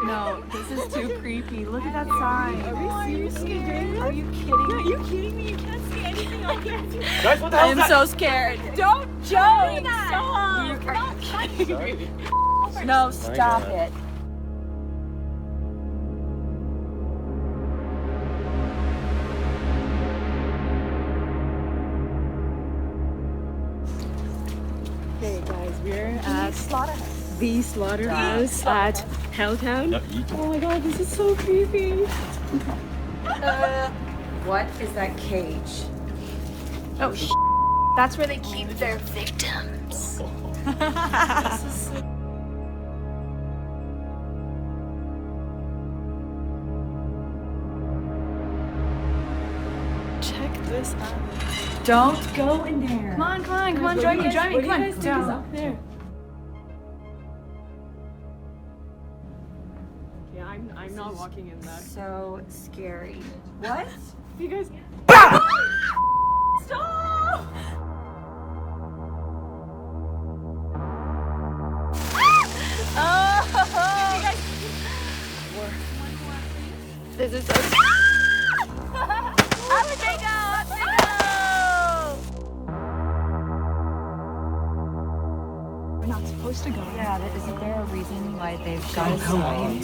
No, this is too creepy. Look at that sign. Are we seriously doing this? Are you kidding me? Are you kidding me? You can't see anything on here. Guys, what the hell I is am that? so scared. Don't joke! that. Stop! You're not kidding. No, stop God. it. Hey guys, we're at the slaughterhouse at HellTown. Oh my god, this is so creepy. What is that cage? Oh, that's where they keep their victims. Check this out. Don't go in there. Come on, join me, come on. Down. Up there. Yeah, I'm not walking in that. So scary. What? You guys. Stop! This is so. We're not supposed to go. Yeah, isn't there a reason why they've got a sign?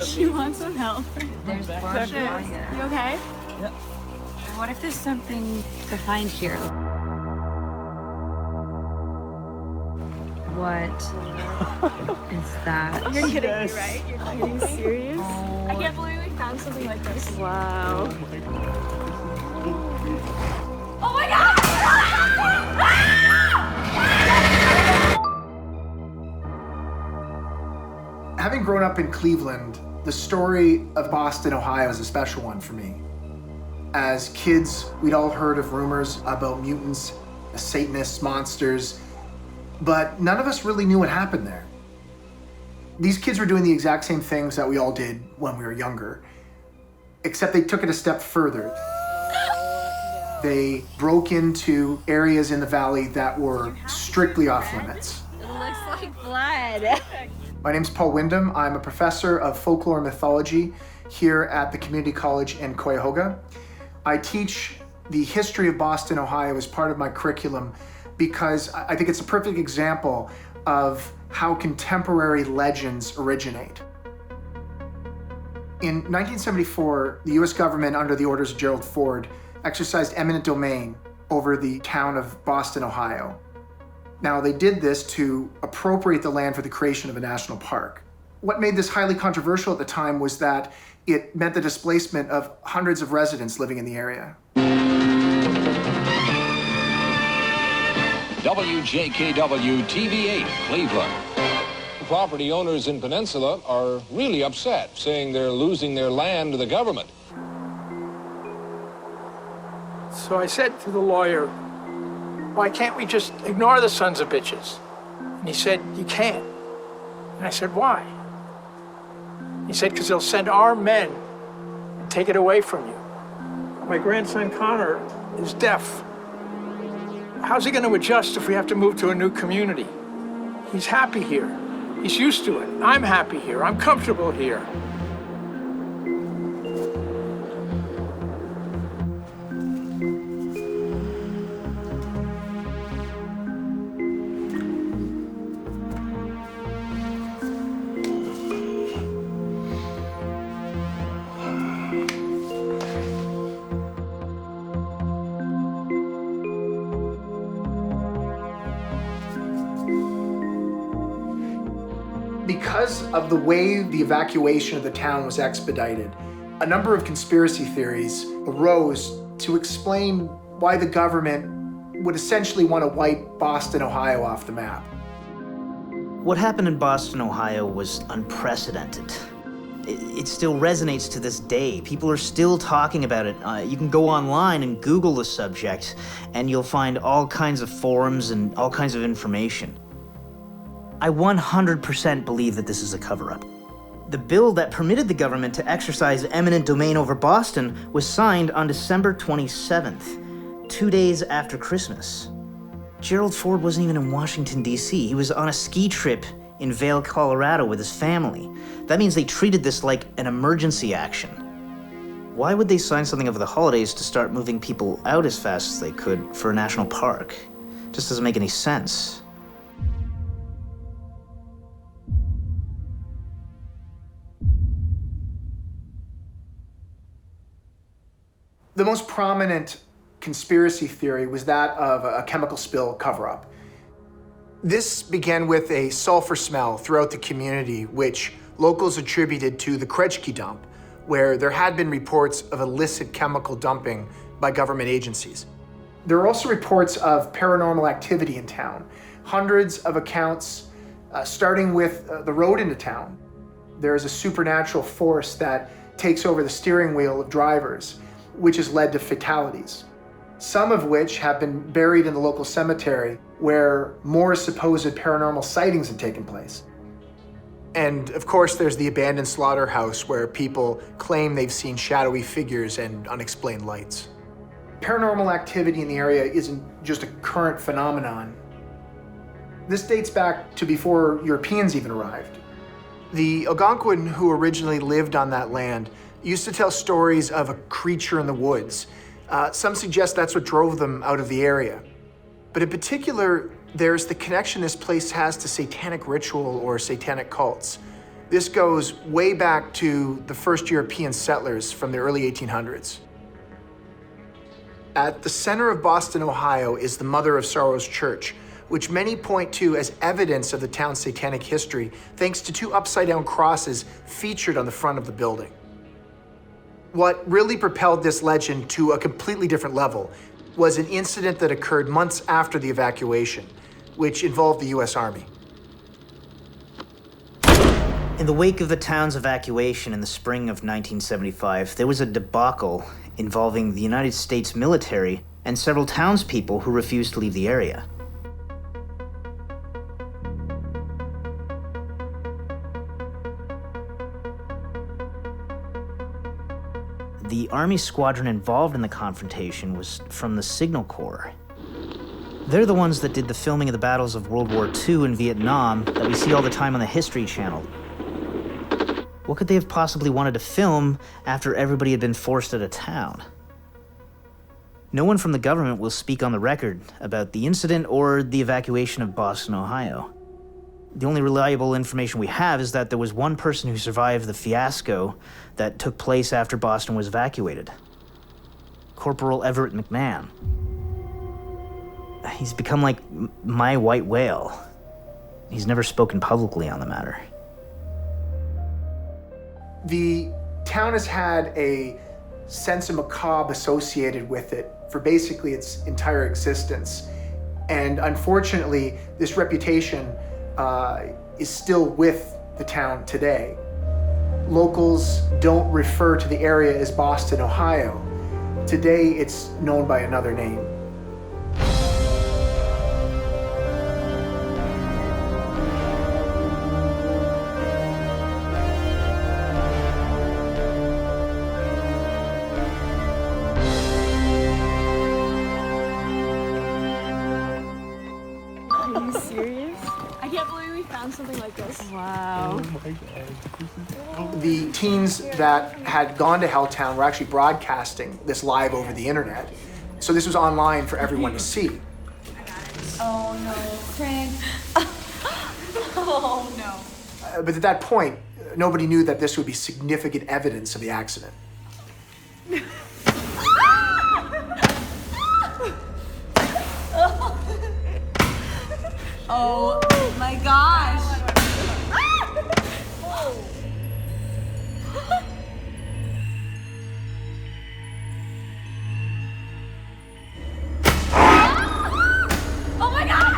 She wants some help. There's barbed wire. You okay? What if there's something to find here? What is that? You're kidding me, right? Are you serious? I can't believe we found something like this. Wow. Oh my god! Having grown up in Cleveland, the story of Boston, Ohio is a special one for me. As kids, we'd all heard of rumors about mutants, Satanists, monsters, but none of us really knew what happened there. These kids were doing the exact same things that we all did when we were younger, except they took it a step further. They broke into areas in the valley that were strictly off limits. It looks like blood. My name's Paul Wyndham. I'm a professor of folklore and mythology here at the Community College in Cuyahoga. I teach the history of Boston, Ohio as part of my curriculum because I think it's a perfect example of how contemporary legends originate. In 1974, the US government, under the orders of Gerald Ford, exercised eminent domain over the town of Boston, Ohio. Now, they did this to appropriate the land for the creation of a national park. What made this highly controversial at the time was that it meant the displacement of hundreds of residents living in the area. WJKW TV8, Cleveland. Property owners in Peninsula are really upset, saying they're losing their land to the government. So I said to the lawyer, why can't we just ignore the sons of bitches? And he said, you can't. And I said, why? He said, because they'll send our men and take it away from you. My grandson Connor is deaf. How's he going to adjust if we have to move to a new community? He's happy here. He's used to it. I'm happy here. I'm comfortable here. Because of the way the evacuation of the town was expedited, a number of conspiracy theories arose to explain why the government would essentially want to wipe Boston, Ohio off the map. What happened in Boston, Ohio was unprecedented. It still resonates to this day. People are still talking about it. You can go online and Google the subject, and you'll find all kinds of forums and all kinds of information. I 100% believe that this is a cover-up. The bill that permitted the government to exercise eminent domain over Boston was signed on December 27th, 2 days after Christmas. Gerald Ford wasn't even in Washington, D.C. He was on a ski trip in Vail, Colorado with his family. That means they treated this like an emergency action. Why would they sign something over the holidays to start moving people out as fast as they could for a national park? Just doesn't make any sense. The most prominent conspiracy theory was that of a chemical spill cover-up. This began with a sulfur smell throughout the community, which locals attributed to the Kretschke dump, where there had been reports of illicit chemical dumping by government agencies. There are also reports of paranormal activity in town. Hundreds of accounts, starting with the road into town. There is a supernatural force that takes over the steering wheel of drivers, which has led to fatalities. Some of which have been buried in the local cemetery where more supposed paranormal sightings have taken place. And of course, there's the abandoned slaughterhouse where people claim they've seen shadowy figures and unexplained lights. Paranormal activity in the area isn't just a current phenomenon. This dates back to before Europeans even arrived. The Algonquin who originally lived on that land used to tell stories of a creature in the woods. Some suggest that's what drove them out of the area. But in particular, there's the connection this place has to satanic ritual or satanic cults. This goes way back to the first European settlers from the early 1800s. At the center of Boston, Ohio, is the Mother of Sorrows Church, which many point to as evidence of the town's satanic history, thanks to two upside-down crosses featured on the front of the building. What really propelled this legend to a completely different level was an incident that occurred months after the evacuation, which involved the US Army. In the wake of the town's evacuation in the spring of 1975, there was a debacle involving the United States military and several townspeople who refused to leave the area. The Army squadron involved in the confrontation was from the Signal Corps. They're the ones that did the filming of the battles of World War II in Vietnam that we see all the time on the History Channel. What could they have possibly wanted to film after everybody had been forced out of town? No one from the government will speak on the record about the incident or the evacuation of Boston, Ohio. The only reliable information we have is that there was one person who survived the fiasco that took place after Boston was evacuated. Corporal Everett McMahon. He's become like my white whale. He's never spoken publicly on the matter. The town has had a sense of macabre associated with it for basically its entire existence. And unfortunately, this reputation is still with the town today. Locals don't refer to the area as Boston, Ohio. Today, it's known by another name. Are you serious? I can't believe we found something like this. Wow. The teens that had gone to HellTown were actually broadcasting this live over the internet. So this was online for everyone to see. Oh no, Frank. Oh no. But at that point, nobody knew that this would be significant evidence of the accident. Oh my gosh. Oh my god!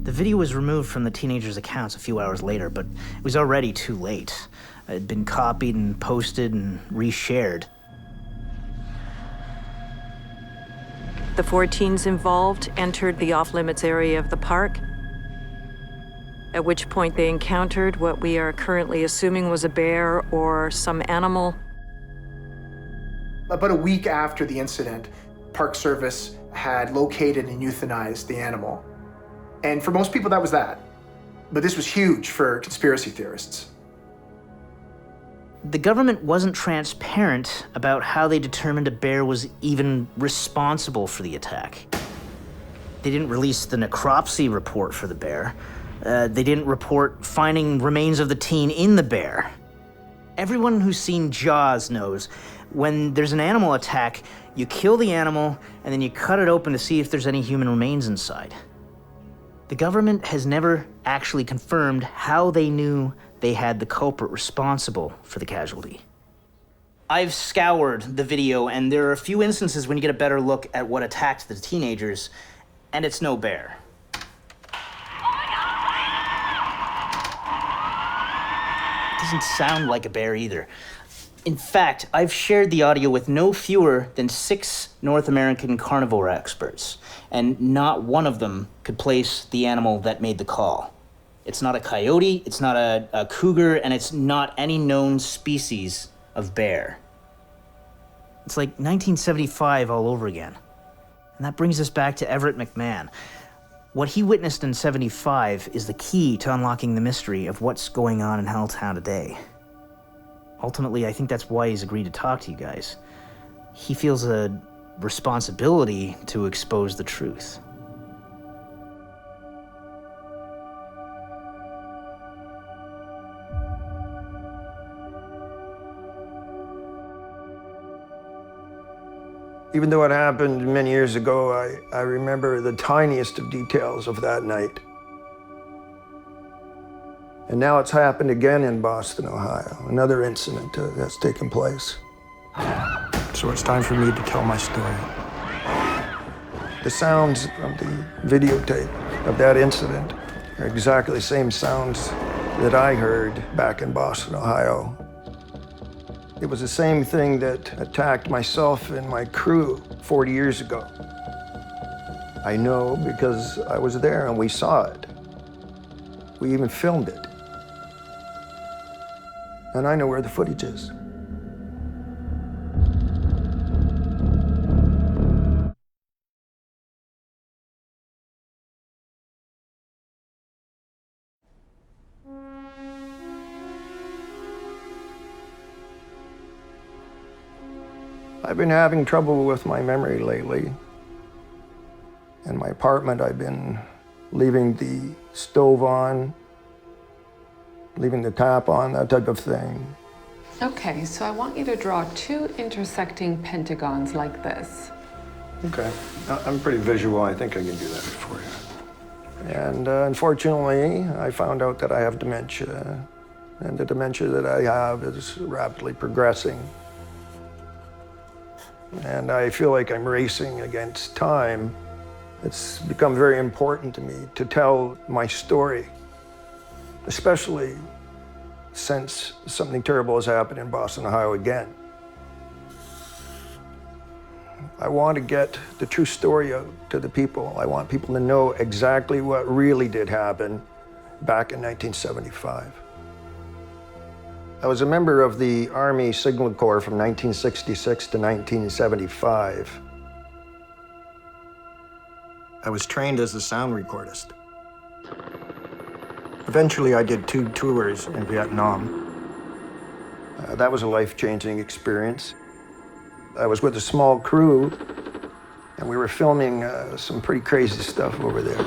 The video was removed from the teenagers' accounts a few hours later, but it was already too late. It had been copied and posted and reshared. The 4 teens involved entered the off-limits area of the park. at which point they encountered what we are currently assuming was a bear or some animal. About a week after the incident, Park Service had located and euthanized the animal. And for most people, that was that. But this was huge for conspiracy theorists. The government wasn't transparent about how they determined a bear was even responsible for the attack. They didn't release the necropsy report for the bear. They didn't report finding remains of the teen in the bear. Everyone who's seen Jaws knows when there's an animal attack, you kill the animal and then you cut it open to see if there's any human remains inside. The government has never actually confirmed how they knew they had the culprit responsible for the casualty. I've scoured the video, and there are a few instances when you get a better look at what attacked the teenagers, and it's no bear. It doesn't sound like a bear either. In fact, I've shared the audio with no fewer than 6 North American carnivore experts, and not one of them could place the animal that made the call. It's not a coyote, it's not a cougar, and it's not any known species of bear. It's like 1975 all over again. And that brings us back to Everett McMahon. What he witnessed in 75 is the key to unlocking the mystery of what's going on in HellTown today. Ultimately, I think that's why he's agreed to talk to you guys. He feels a responsibility to expose the truth. Even though it happened many years ago, I remember the tiniest of details of that night. And now it's happened again in Boston, Ohio. Another incident that's taken place. So it's time for me to tell my story. The sounds from the videotape of that incident are exactly the same sounds that I heard back in Boston, Ohio. It was the same thing that attacked myself and my crew 40 years ago. I know because I was there and we saw it. We even filmed it. And I know where the footage is. I've been having trouble with my memory lately. In my apartment, I've been leaving the stove on, leaving the tap on, that type of thing. Okay, so I want you to draw 2 intersecting pentagons like this. Okay, I'm pretty visual. I think I can do that for you. And unfortunately, I found out that I have dementia, and the dementia that I have is rapidly progressing. And I feel like I'm racing against time. It's become very important to me to tell my story, especially since something terrible has happened in Boston, Ohio again. I want to get the true story out to the people. I want people to know exactly what really did happen back in 1975. I was a member of the Army Signal Corps from 1966 to 1975. I was trained as a sound recordist. Eventually, I did 2 tours in Vietnam. That was a life-changing experience. I was with a small crew, and we were filming some pretty crazy stuff over there.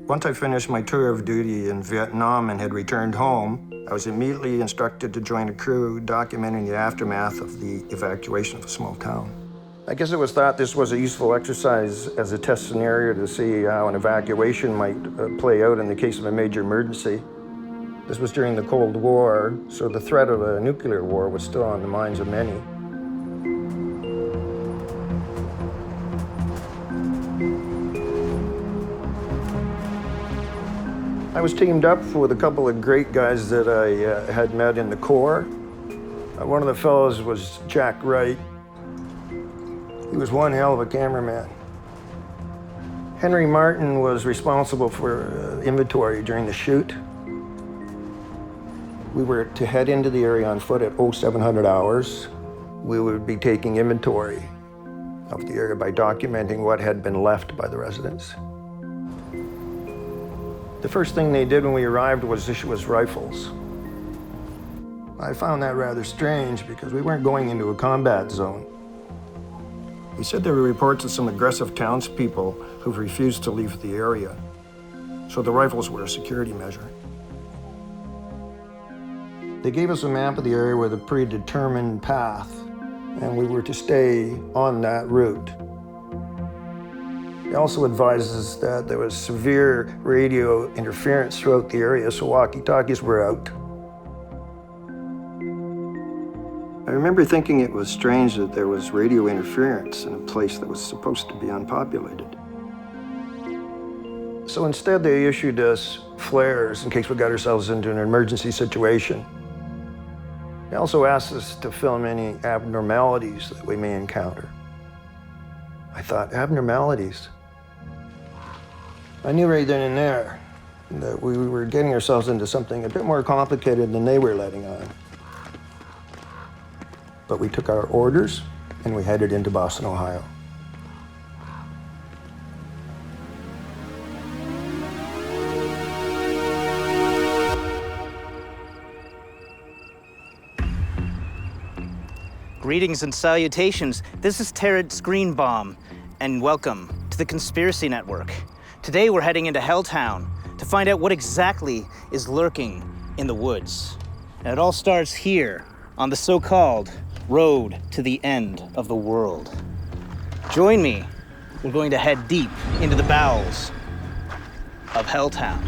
Once I finished my tour of duty in Vietnam and had returned home, I was immediately instructed to join a crew documenting the aftermath of the evacuation of a small town. I guess it was thought this was a useful exercise as a test scenario to see how an evacuation might play out in the case of a major emergency. This was during the Cold War, so the threat of a nuclear war was still on the minds of many. I was teamed up with a couple of great guys that I had met in the Corps. One of the fellows was Jack Wright. He was one hell of a cameraman. Henry Martin was responsible for inventory during the shoot. We were to head into the area on foot at 0700 hours. We would be taking inventory of the area by documenting what had been left by the residents. The first thing they did when we arrived was issue us rifles. I found that rather strange because we weren't going into a combat zone. He said there were reports of some aggressive townspeople who've refused to leave the area, so the rifles were a security measure. They gave us a map of the area with a predetermined path, and we were to stay on that route. He also advised us that there was severe radio interference throughout the area, so walkie-talkies were out. I remember thinking it was strange that there was radio interference in a place that was supposed to be unpopulated. So instead, they issued us flares in case we got ourselves into an emergency situation. They also asked us to film any abnormalities that we may encounter. I thought, abnormalities? I knew right then and there that we were getting ourselves into something a bit more complicated than they were letting on. But we took our orders and we headed into Boston, Ohio. Greetings and salutations. This is Terrence Greenbaum, and welcome to the Conspiracy Network. Today we're heading into HellTown to find out what exactly is lurking in the woods. And it all starts here on the so-called road to the end of the world. Join me. We're going to head deep into the bowels of HellTown.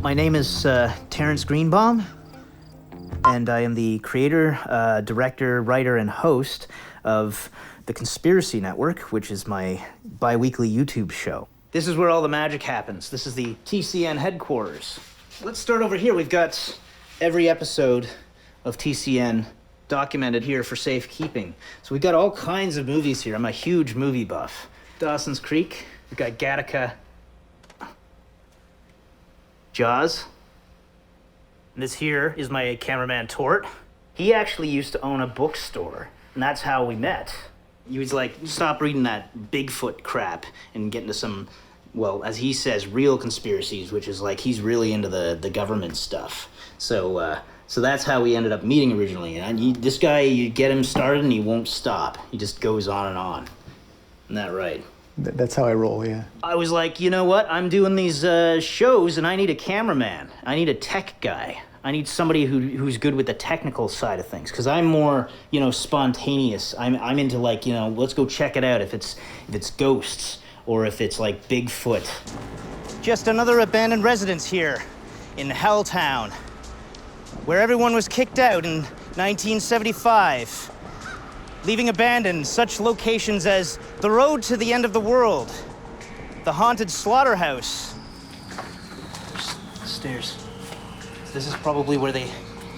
My name is Terrence Greenbaum, and I am the creator, director, writer, and host of the Conspiracy Network, which is my bi-weekly YouTube show. This is where all the magic happens. This is the TCN headquarters. Let's start over here. We've got every episode of TCN documented here for safekeeping. So we've got all kinds of movies here. I'm a huge movie buff. Dawson's Creek, we've got Gattaca, Jaws. And this here is my cameraman, Tort. He actually used to own a bookstore, and that's how we met. He was like, stop reading that Bigfoot crap and get into some, well, as he says, real conspiracies, which is like, he's really into the government stuff. So that's how we ended up meeting originally. And this guy, you get him started and he won't stop. He just goes on and on. Isn't that right? That's how I roll, yeah. I was like, you know what? I'm doing these shows and I need a cameraman. I need a tech guy. I need somebody who's good with the technical side of things, because I'm more, spontaneous. I'm into like, let's go check it out if it's ghosts or if it's like Bigfoot. Just another abandoned residence here in HellTown, where everyone was kicked out in 1975, leaving abandoned such locations as the road to the end of the world, the haunted slaughterhouse. There's the stairs. This is probably where they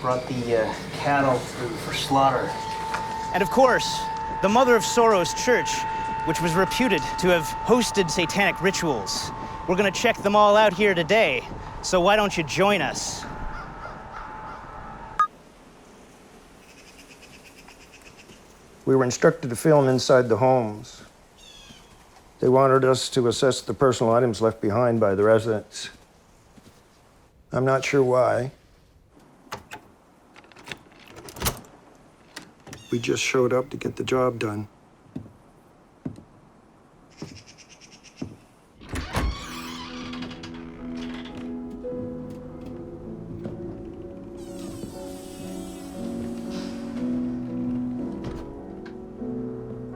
brought the cattle through for slaughter. And of course, the Mother of Sorrows Church, which was reputed to have hosted satanic rituals. We're gonna check them all out here today, so why don't you join us? We were instructed to film inside the homes. They wanted us to assess the personal items left behind by the residents. I'm not sure why. We just showed up to get the job done.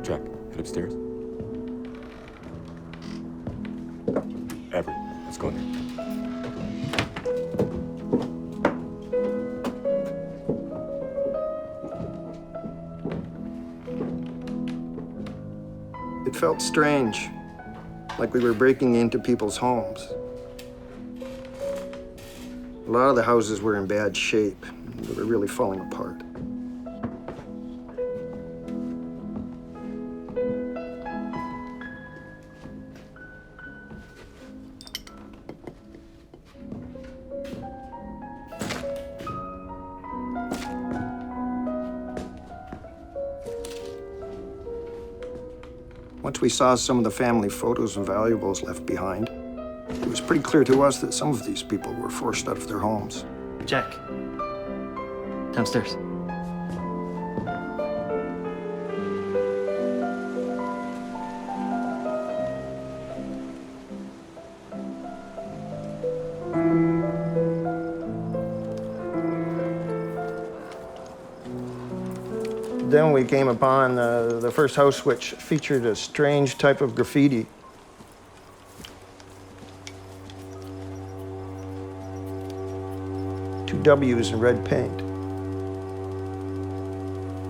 Jack, head upstairs. Everett, let's go in there. It felt strange, like we were breaking into people's homes. A lot of the houses were in bad shape. They were really falling apart. Once we saw some of the family photos and valuables left behind, it was pretty clear to us that some of these people were forced out of their homes. Jack. Downstairs. Then we came upon the first house, which featured a strange type of graffiti. Two W's in red paint.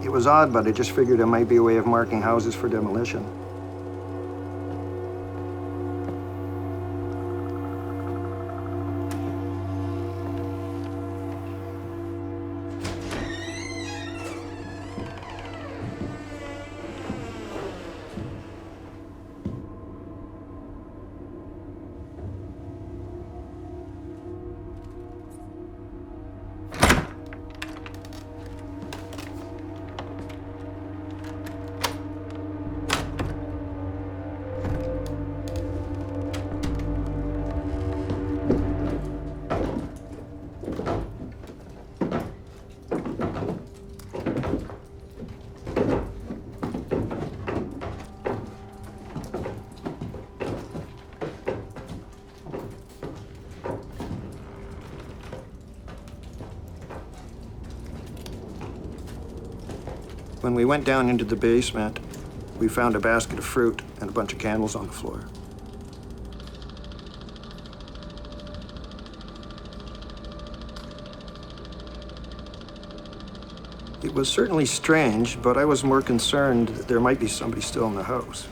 It was odd, but I just figured it might be a way of marking houses for demolition. When we went down into the basement, we found a basket of fruit and a bunch of candles on the floor. It was certainly strange, but I was more concerned that there might be somebody still in the house.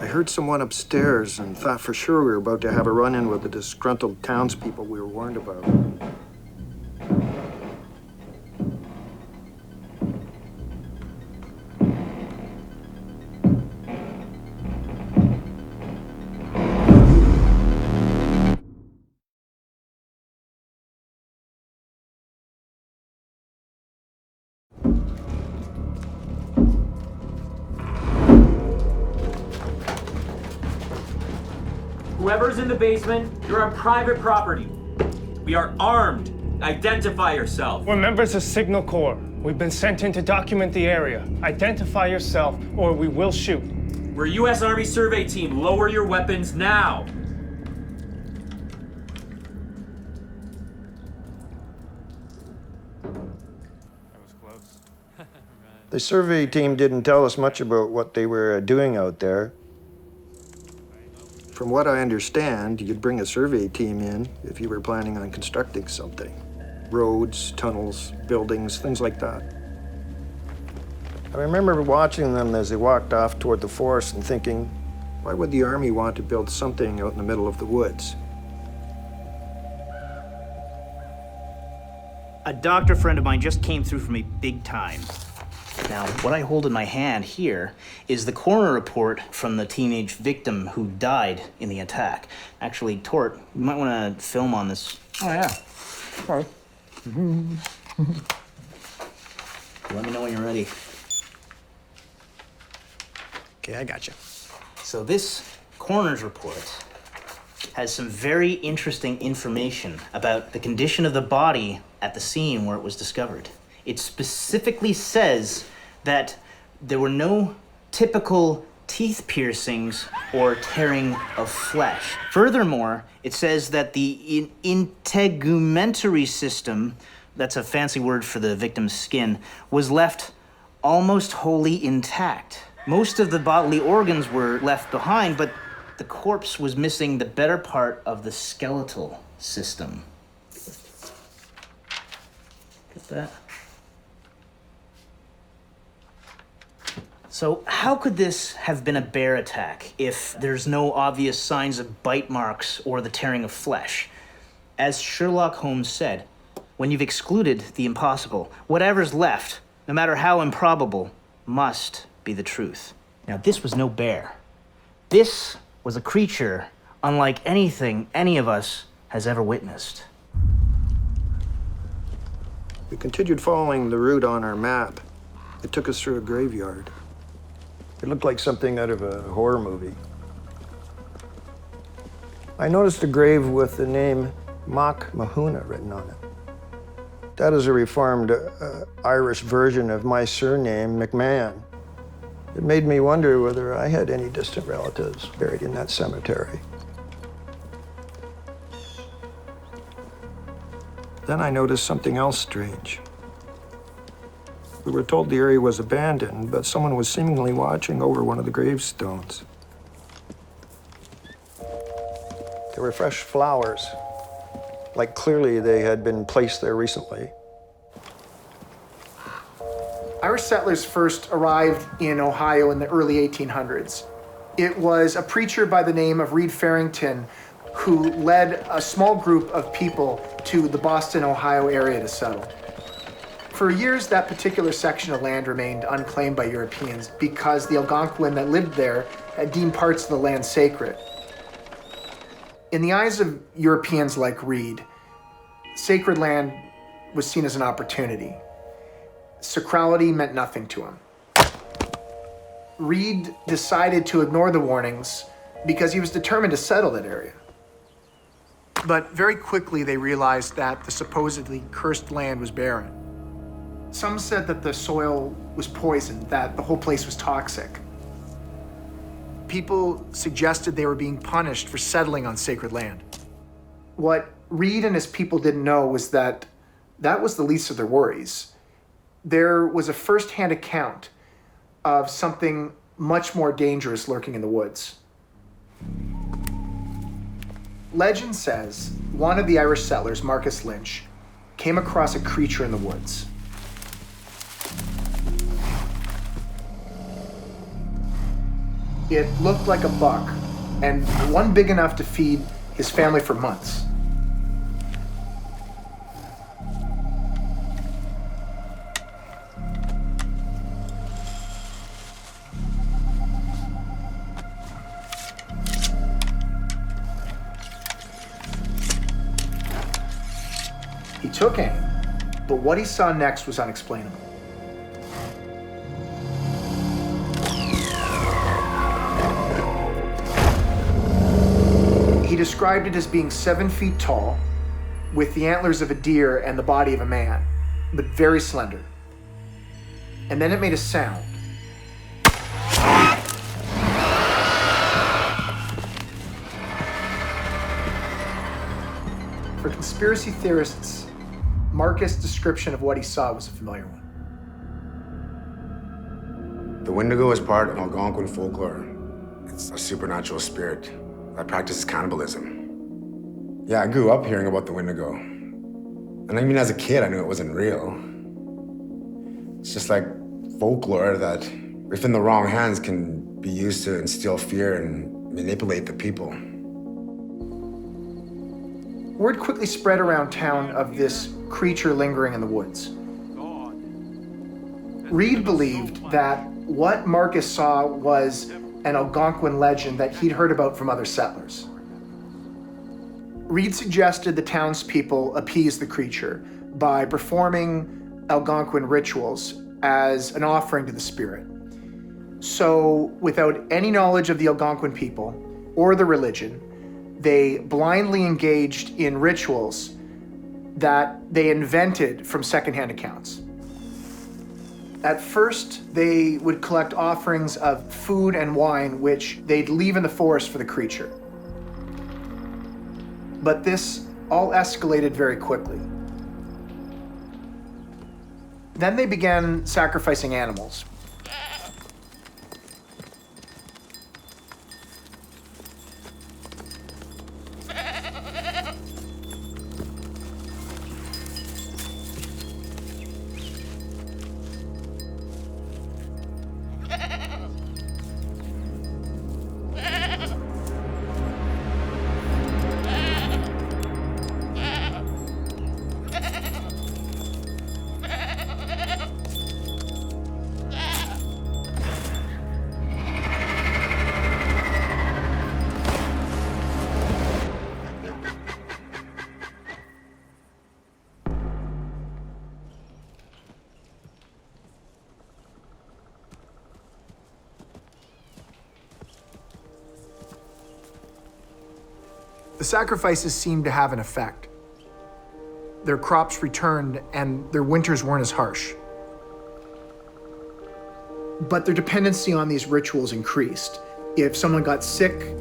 I heard someone upstairs and thought for sure we were about to have a run-in with the disgruntled townspeople we were warned about. Whoever's in the basement, you're on private property. We are armed. Identify yourself. We're members of Signal Corps. We've been sent in to document the area. Identify yourself, or we will shoot. We're a U.S. Army survey team. Lower your weapons now. That was close. The survey team didn't tell us much about what they were doing out there. From what I understand, you'd bring a survey team in if you were planning on constructing something. Roads, tunnels, buildings, things like that. I remember watching them as they walked off toward the forest and thinking, why would the Army want to build something out in the middle of the woods? A doctor friend of mine just came through for me big time. Now, what I hold in my hand here is the coroner report from the teenage victim who died in the attack. Actually, Tort, you might want to film on this. Oh, yeah. Sorry. Let me know when you're ready. Okay, I got you. So this coroner's report has some very interesting information about the condition of the body at the scene where it was discovered. It specifically says that there were no typical teeth piercings or tearing of flesh. Furthermore, it says that the integumentary system, that's a fancy word for the victim's skin, was left almost wholly intact. Most of the bodily organs were left behind, but the corpse was missing the better part of the skeletal system. Get that? So how could this have been a bear attack if there's no obvious signs of bite marks or the tearing of flesh? As Sherlock Holmes said, when you've excluded the impossible, whatever's left, no matter how improbable, must be the truth. Now, this was no bear. This was a creature unlike anything any of us has ever witnessed. We continued following the route on our map. It took us through a graveyard. It looked like something out of a horror movie. I noticed a grave with the name Mac Mahuna written on it. That is a reformed Irish version of my surname, McMahon. It made me wonder whether I had any distant relatives buried in that cemetery. Then I noticed something else strange. We were told the area was abandoned, but someone was seemingly watching over one of the gravestones. There were fresh flowers, like clearly they had been placed there recently. Irish settlers first arrived in Ohio in the early 1800s. It was a preacher by the name of Reed Farrington who led a small group of people to the Boston, Ohio area to settle. For years, that particular section of land remained unclaimed by Europeans because the Algonquin that lived there had deemed parts of the land sacred. In the eyes of Europeans like Reed, sacred land was seen as an opportunity. Sacrality meant nothing to him. Reed decided to ignore the warnings because he was determined to settle that area. But very quickly they realized that the supposedly cursed land was barren. Some said that the soil was poisoned, that the whole place was toxic. People suggested they were being punished for settling on sacred land. What Reed and his people didn't know was that that was the least of their worries. There was a first-hand account of something much more dangerous lurking in the woods. Legend says one of the Irish settlers, Marcus Lynch, came across a creature in the woods. It looked like a buck, and one big enough to feed his family for months. He took aim, but what he saw next was unexplainable. He described it as being 7 feet tall, with the antlers of a deer and the body of a man, but very slender. And then it made a sound. For conspiracy theorists, Marcus' description of what he saw was a familiar one. The Wendigo is part of Algonquin folklore. It's a supernatural spirit that practices cannibalism. Yeah, I grew up hearing about the Wendigo. And I mean, as a kid, I knew it wasn't real. It's just like folklore that, if in the wrong hands, can be used to instill fear and manipulate the people. Word quickly spread around town of this creature lingering in the woods. Reed believed that what Marcus saw was an Algonquin legend that he'd heard about from other settlers. Reed suggested the townspeople appease the creature by performing Algonquin rituals as an offering to the spirit. So, without any knowledge of the Algonquin people or the religion, they blindly engaged in rituals that they invented from secondhand accounts. At first, they would collect offerings of food and wine, which they'd leave in the forest for the creature. But this all escalated very quickly. Then they began sacrificing animals. The sacrifices seemed to have an effect. Their crops returned and their winters weren't as harsh. But their dependency on these rituals increased. If someone got sick,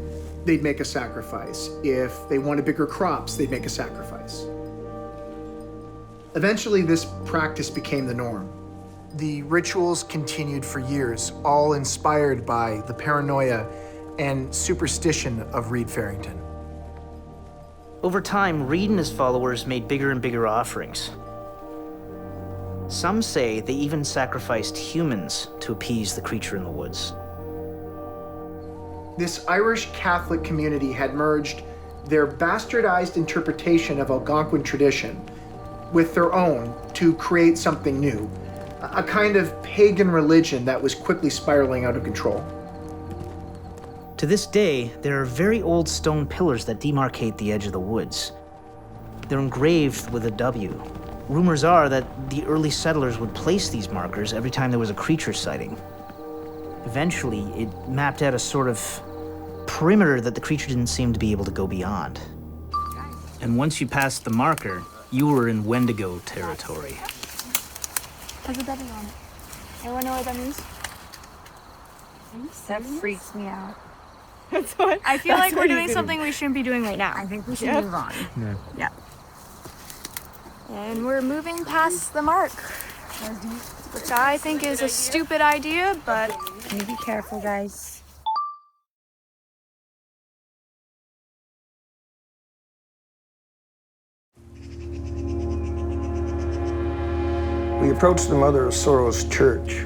they'd make a sacrifice. If they wanted bigger crops, they'd make a sacrifice. Eventually, this practice became the norm. The rituals continued for years, all inspired by the paranoia and superstition of Reed Farrington. Over time, Reed and his followers made bigger and bigger offerings. Some say they even sacrificed humans to appease the creature in the woods. This Irish Catholic community had merged their bastardized interpretation of Algonquin tradition with their own to create something new, a kind of pagan religion that was quickly spiraling out of control. To this day, there are very old stone pillars that demarcate the edge of the woods. They're engraved with a W. Rumors are that the early settlers would place these markers every time there was a creature sighting. Eventually, it mapped out a sort of perimeter that the creature didn't seem to be able to go beyond. And once you passed the marker, you were in Wendigo territory. Has a W on it. Anyone know what that means? That freaks me out. That's what. I feel like we're doing something we shouldn't be doing right now. I think we should move on. Yeah. And we're moving past the mark, which I think is a stupid idea, but be careful, guys. We approached the Mother of Sorrows church.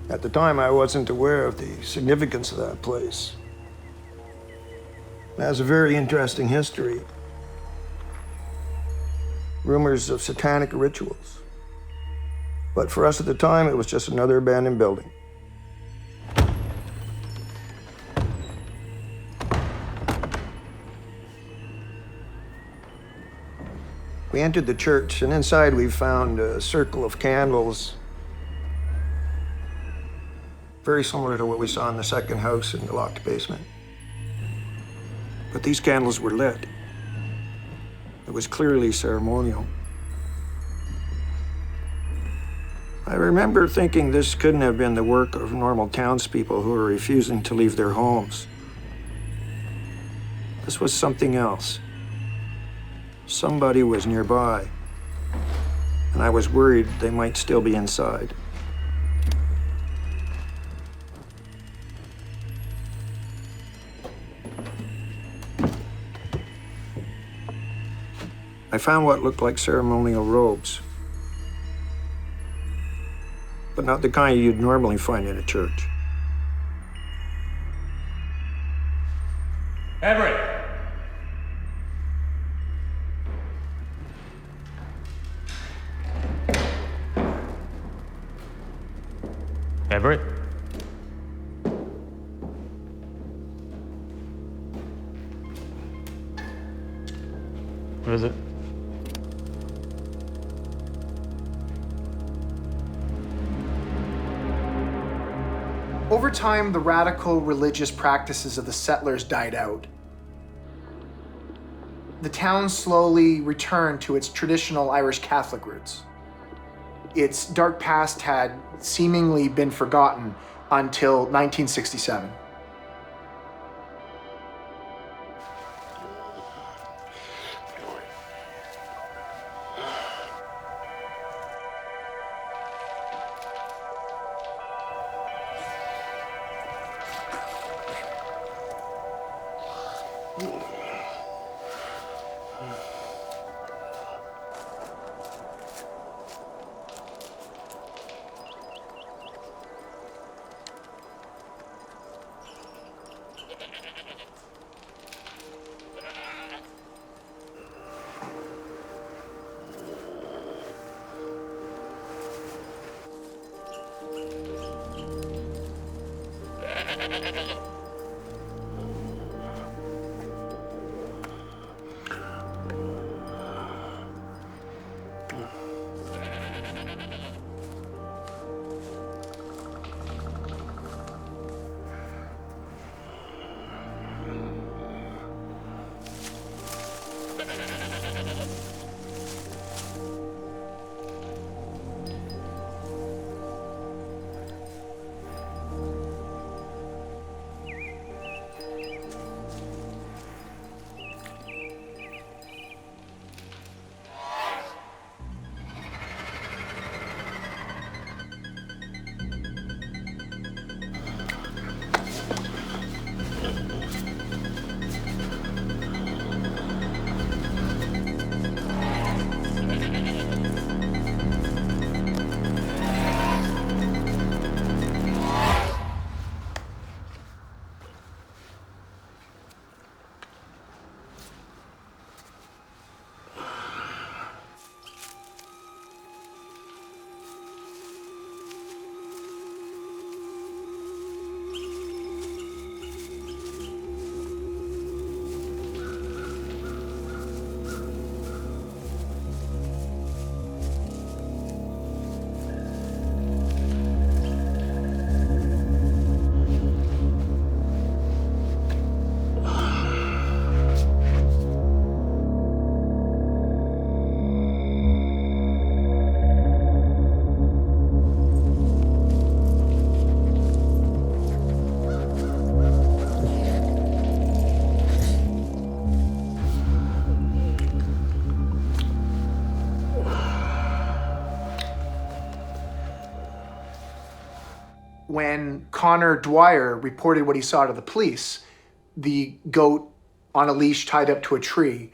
At the time, I wasn't aware of the significance of that place. It has a very interesting history. Rumors of satanic rituals. But for us at the time, it was just another abandoned building. We entered the church, and inside we found a circle of candles, very similar to what we saw in the second house in the locked basement. But these candles were lit. It was clearly ceremonial. I remember thinking this couldn't have been the work of normal townspeople who were refusing to leave their homes. This was something else. Somebody was nearby, and I was worried they might still be inside. I found what looked like ceremonial robes, but not the kind you'd normally find in a church. Everett! Everett? What is it? Over time, the radical religious practices of the settlers died out. The town slowly returned to its traditional Irish Catholic roots. Its dark past had seemingly been forgotten until 1967. When Connor Dwyer reported what he saw to the police, the goat on a leash tied up to a tree,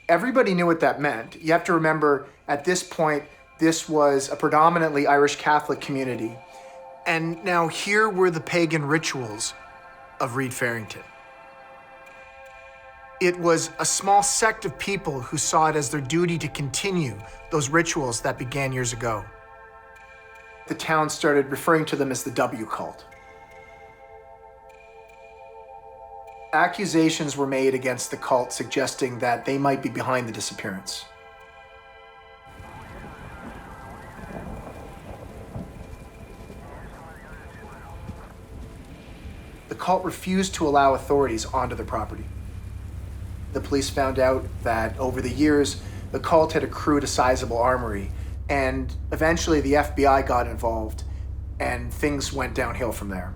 everybody knew what that meant. You have to remember, at this point, this was a predominantly Irish Catholic community. And now here were the pagan rituals of Reed Farrington. It was a small sect of people who saw it as their duty to continue those rituals that began years ago. The town started referring to them as the W cult. Accusations were made against the cult suggesting that they might be behind the disappearance. The cult refused to allow authorities onto their property. The police found out that over the years, the cult had accrued a sizable armory, and eventually the FBI got involved, and things went downhill from there.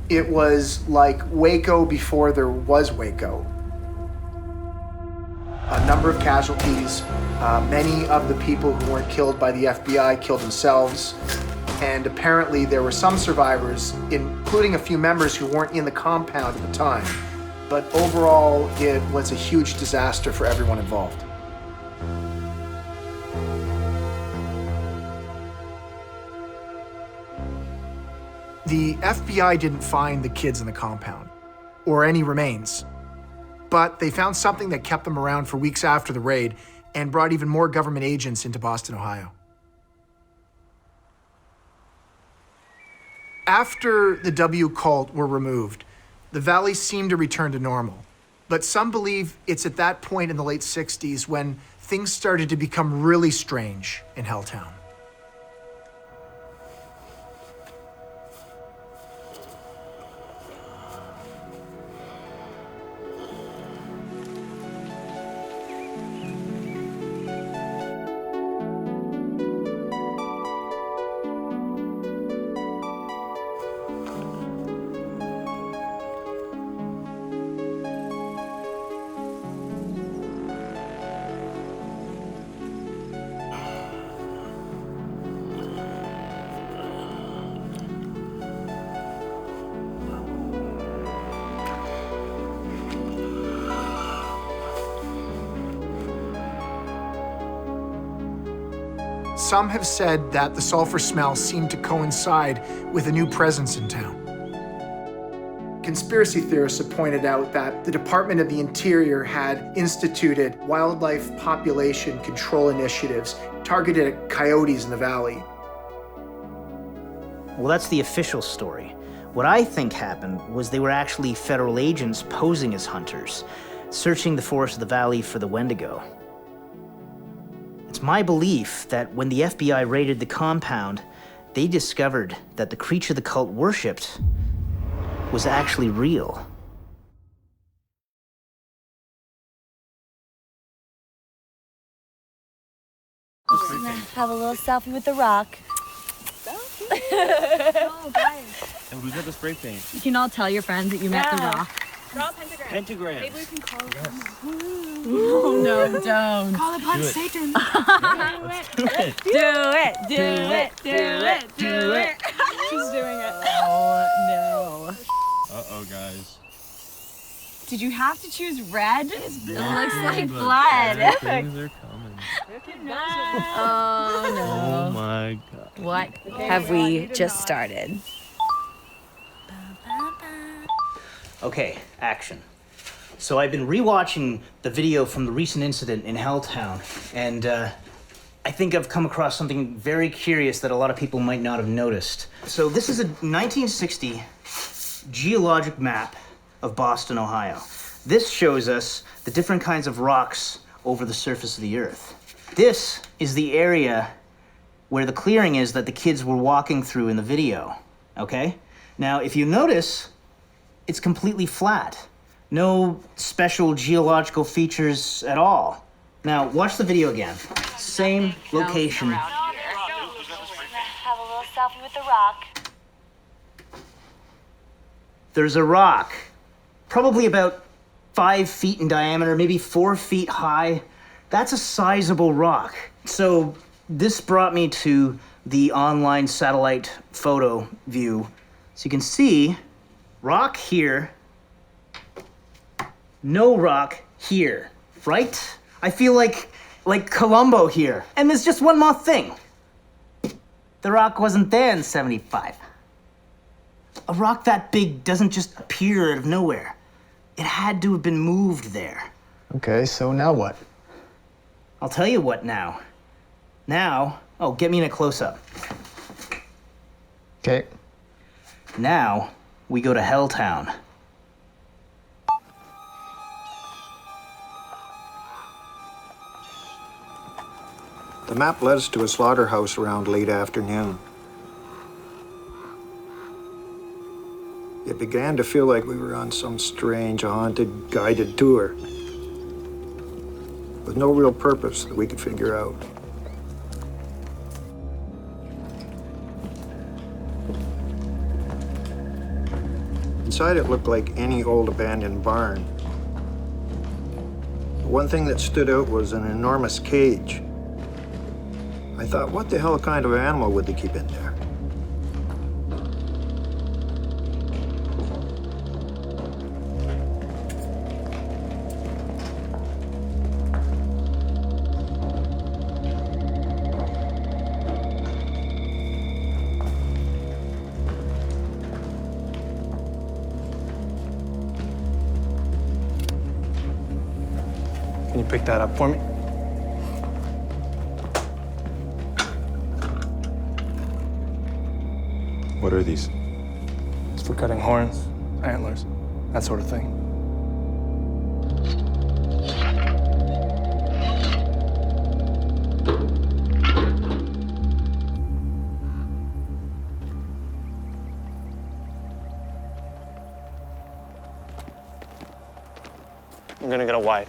It was like Waco before there was Waco. A number of casualties, many of the people who weren't killed by the FBI killed themselves, and apparently there were some survivors, including a few members who weren't in the compound at the time. But overall, it was a huge disaster for everyone involved. The FBI didn't find the kids in the compound, or any remains, but they found something that kept them around for weeks after the raid and brought even more government agents into Boston, Ohio. After the W cult were removed, the valley seemed to return to normal, but some believe it's at that point in the late 60s when things started to become really strange in HellTown. Some have said that the sulfur smell seemed to coincide with a new presence in town. Conspiracy theorists have pointed out that the Department of the Interior had instituted wildlife population control initiatives targeted at coyotes in the valley. Well, that's the official story. What I think happened was they were actually federal agents posing as hunters, searching the forest of the valley for the Wendigo. It's my belief that when the FBI raided the compound, they discovered that the creature the cult worshipped was actually real. Just gonna have a little selfie with the rock. Oh, guys. And who's got the spray paint? You can all tell your friends that you met the rock. Draw a pentagram. Pentagram. Maybe we can call it. Oh, no, don't. Call upon Do it. Satan. Let's do it. Do it. She's doing it. Oh, no. Uh-oh, guys. Did you have to choose red? It looks like But blood. Things are coming. Oh, Oh no. my god. What have we just started? Okay, action. So I've been rewatching the video from the recent incident in HellTown, and I think I've come across something very curious that a lot of people might not have noticed. So this is a 1960 geologic map of Boston, Ohio. This shows us the different kinds of rocks over the surface of the earth. This is the area where the clearing is that the kids were walking through in the video, okay? Now, if you notice, it's completely flat. No special geological features at all. Now, watch the video again. Same location. Have a little selfie with the rock. There's a rock, probably about 5 feet in diameter, maybe 4 feet high. That's a sizable rock. So this brought me to the online satellite photo view. So you can see rock here, no rock here, right? I feel like Columbo here. And there's just one more thing. The rock wasn't there in 75. A rock that big doesn't just appear out of nowhere. It had to have been moved there. Okay, so now what? I'll tell you what now. Now, oh, get me in a close-up. Okay. Now, we go to HellTown. The map led us to a slaughterhouse around late afternoon. It began to feel like we were on some strange, haunted, guided tour, with no real purpose that we could figure out. Inside it looked like any old abandoned barn. The one thing that stood out was an enormous cage. I thought, what the hell kind of animal would they keep in there? Can you pick that up for me? What are these? It's for cutting horns, antlers, that sort of thing. I'm gonna get a wide.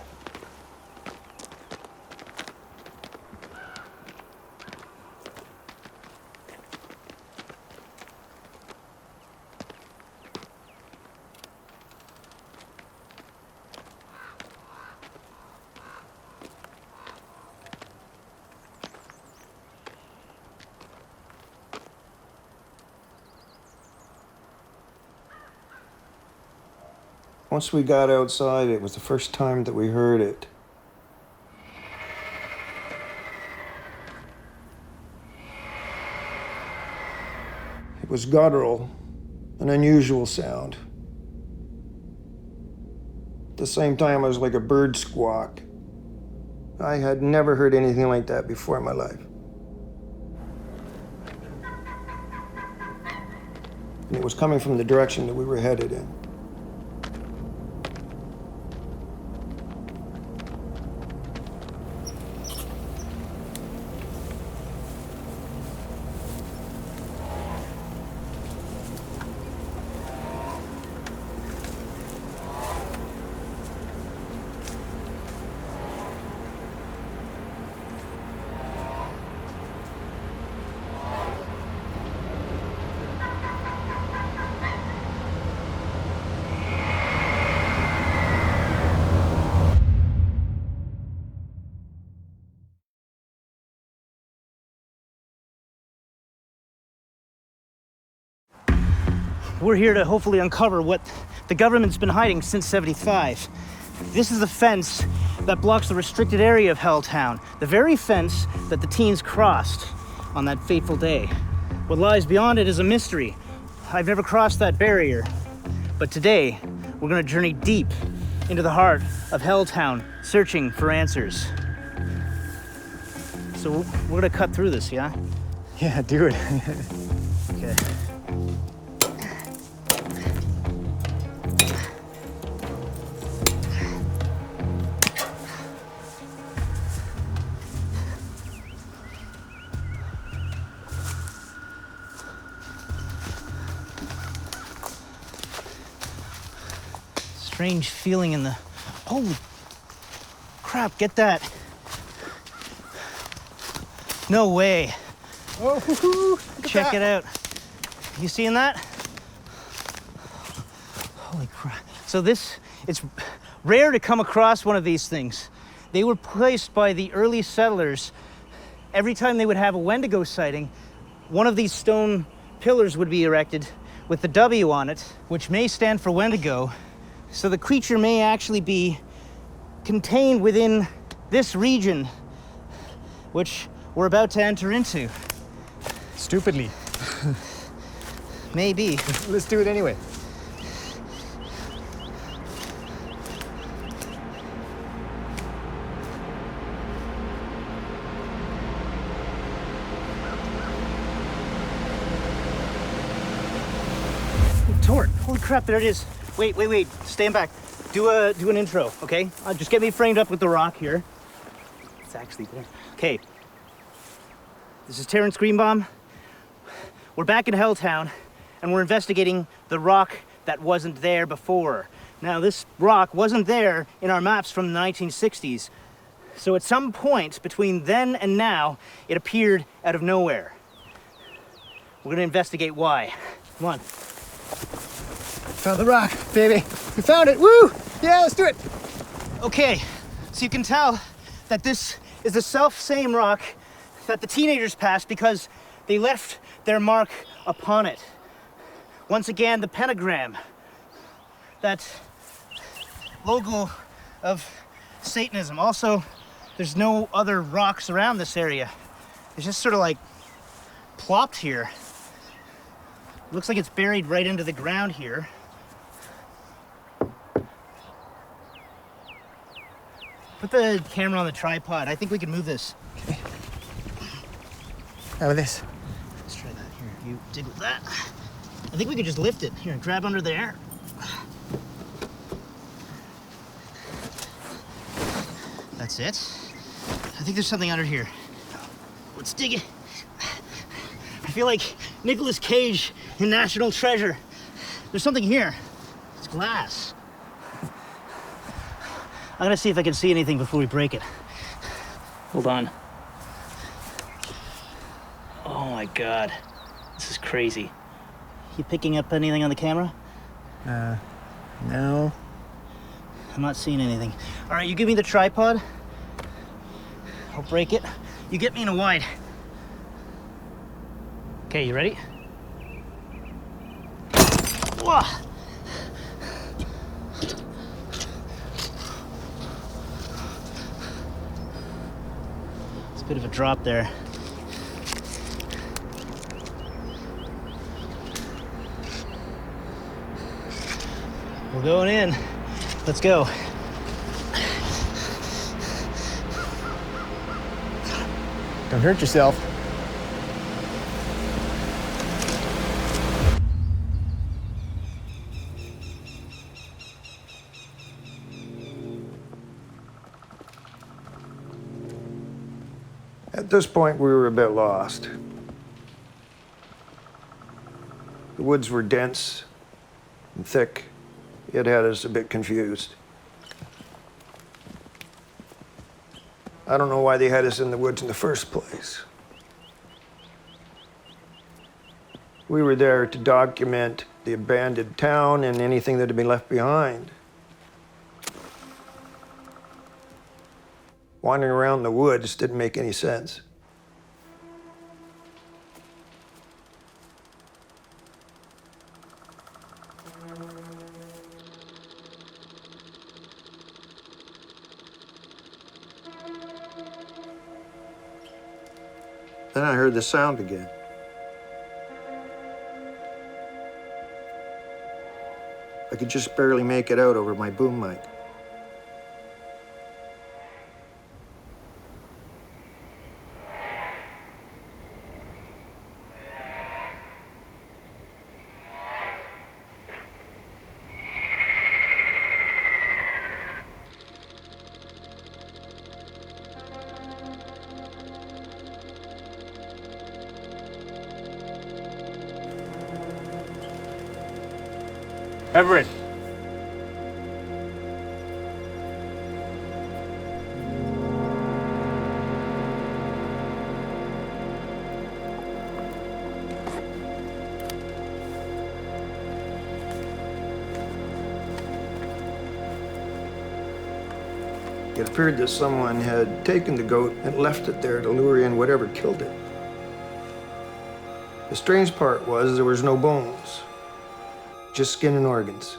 Once we got outside, it was the first time that we heard it. It was guttural, an unusual sound. At the same time, it was like a bird squawk. I had never heard anything like that before in my life. And it was coming from the direction that we were headed in. We're here to hopefully uncover what the government's been hiding since 75. This is the fence that blocks the restricted area of HellTown, the very fence that the teens crossed on that fateful day. What lies beyond it is a mystery. I've never crossed that barrier, but today we're gonna journey deep into the heart of HellTown, searching for answers. So we're gonna cut through this, yeah? Yeah, do it. Okay. Strange feeling in the... Holy crap, get that. No way. Oh, check it out. You seeing that? Holy crap. So it's rare to come across one of these things. They were placed by the early settlers every time they would have a Wendigo sighting, one of these stone pillars would be erected with the W on it, which may stand for Wendigo. So the creature may actually be contained within this region, which we're about to enter into. Stupidly. Maybe. Let's do it anyway. Tort. Holy crap, there it is. Wait. Stand back. Do an intro, okay? Just get me framed up with the rock here. It's actually there. Okay. This is Terrence Greenbaum. We're back in HellTown, and we're investigating the rock that wasn't there before. Now, this rock wasn't there in our maps from the 1960s. So at some point between then and now, it appeared out of nowhere. We're gonna investigate why. Come on. Found the rock, baby. We found it. Woo! Yeah, let's do it. Okay, so you can tell that this is the self-same rock that the teenagers passed because they left their mark upon it. Once again, the pentagram, that logo of Satanism. Also, there's no other rocks around this area. It's just sort of like plopped here. Looks like it's buried right into the ground here. Put the camera on the tripod. I think we can move this. Okay. How about this? Let's try that. Here, you dig with that. I think we could just lift it. Here, grab under there. That's it. I think there's something under here. Let's dig it. I feel like Nicolas Cage in National Treasure. There's something here. It's glass. I'm gonna see if I can see anything before we break it. Hold on. Oh my God. This is crazy. You picking up anything on the camera? No. I'm not seeing anything. All right, you give me the tripod. I'll break it. You get me in a wide. Okay, you ready? Whoa. It's a bit of a drop there. We're going in. Let's go. Don't hurt yourself. At this point, we were a bit lost. The woods were dense and thick. It had us a bit confused. I don't know why they had us in the woods in the first place. We were there to document the abandoned town and anything that had been left behind. Wandering around the woods didn't make any sense. Then I heard the sound again. I could just barely make it out over my boom mic. Everett. It appeared that someone had taken the goat and left it there to lure in whatever killed it. The strange part was there was no bones, just skin and organs.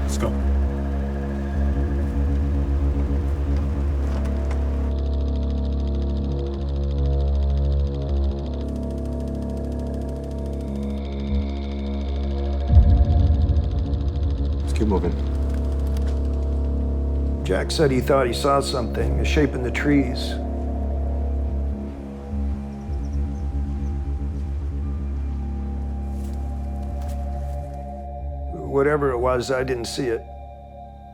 Let's go. Let's keep moving. Jack said he thought he saw something, a shape in the trees. Whatever it was, I didn't see it.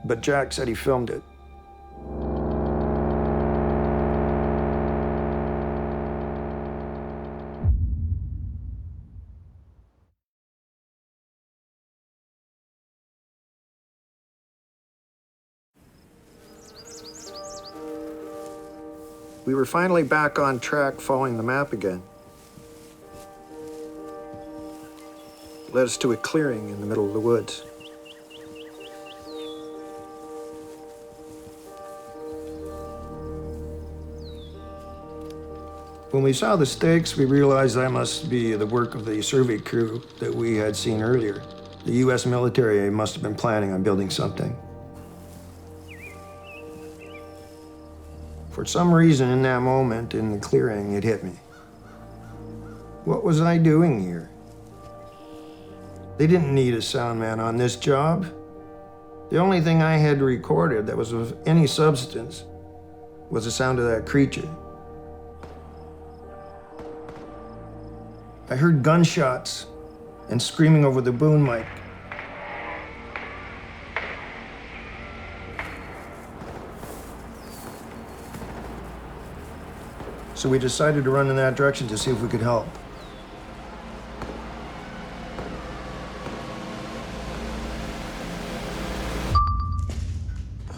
But Jack said he filmed it. We were finally back on track following the map again. It led us to a clearing in the middle of the woods. When we saw the stakes, we realized that must be the work of the survey crew that we had seen earlier. The U.S. military must have been planning on building something. For some reason, in that moment, in the clearing, it hit me. What was I doing here? They didn't need a sound man on this job. The only thing I had recorded that was of any substance was the sound of that creature. I heard gunshots and screaming over the boom mic. So we decided to run in that direction to see if we could help.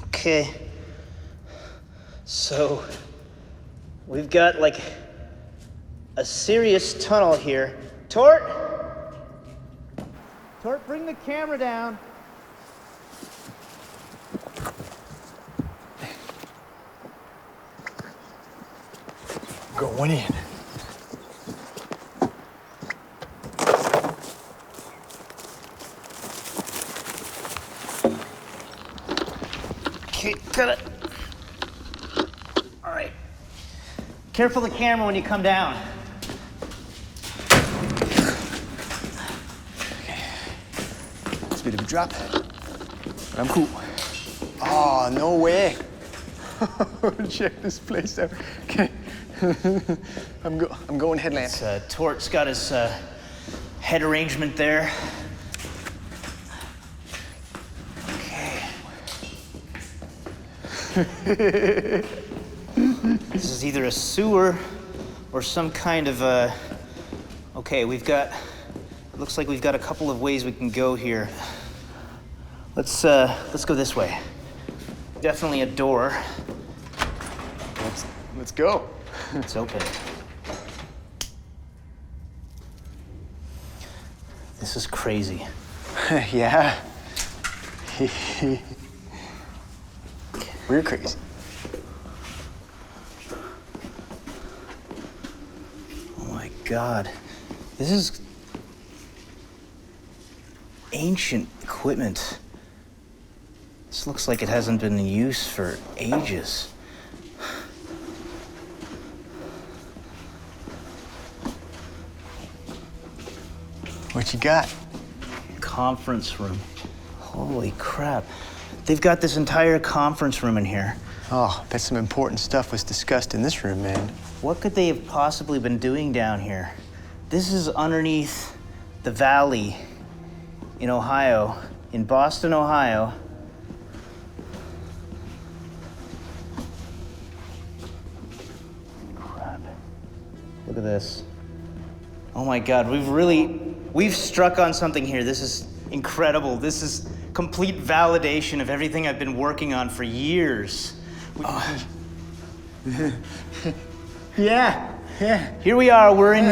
Okay. So, we've got like a serious tunnel here. Tort, bring the camera down. Going in. Okay, cut it. All right. Careful the camera when you come down. It's a bit of a drop, but I'm cool. Oh, no way. Check this place out. Okay. I'm going headland. Tort's got his head arrangement there. Okay. This is either a sewer or some kind of okay, it looks like we've got a couple of ways we can go here. Let's go this way. Definitely a door. Let's go. It's open. This is crazy. Yeah. We're crazy. Oh my God. This is ancient equipment. This looks like it hasn't been in use for ages. What you got? Conference room. Holy crap. They've got this entire conference room in here. Oh, bet some important stuff was discussed in this room, man. What could they have possibly been doing down here? This is underneath the valley in Ohio, in Boston, Ohio. Crap. Look at this. Oh my God, we've struck on something here. This is incredible. This is complete validation of everything I've been working on for years. Yeah. Here we are, we're in...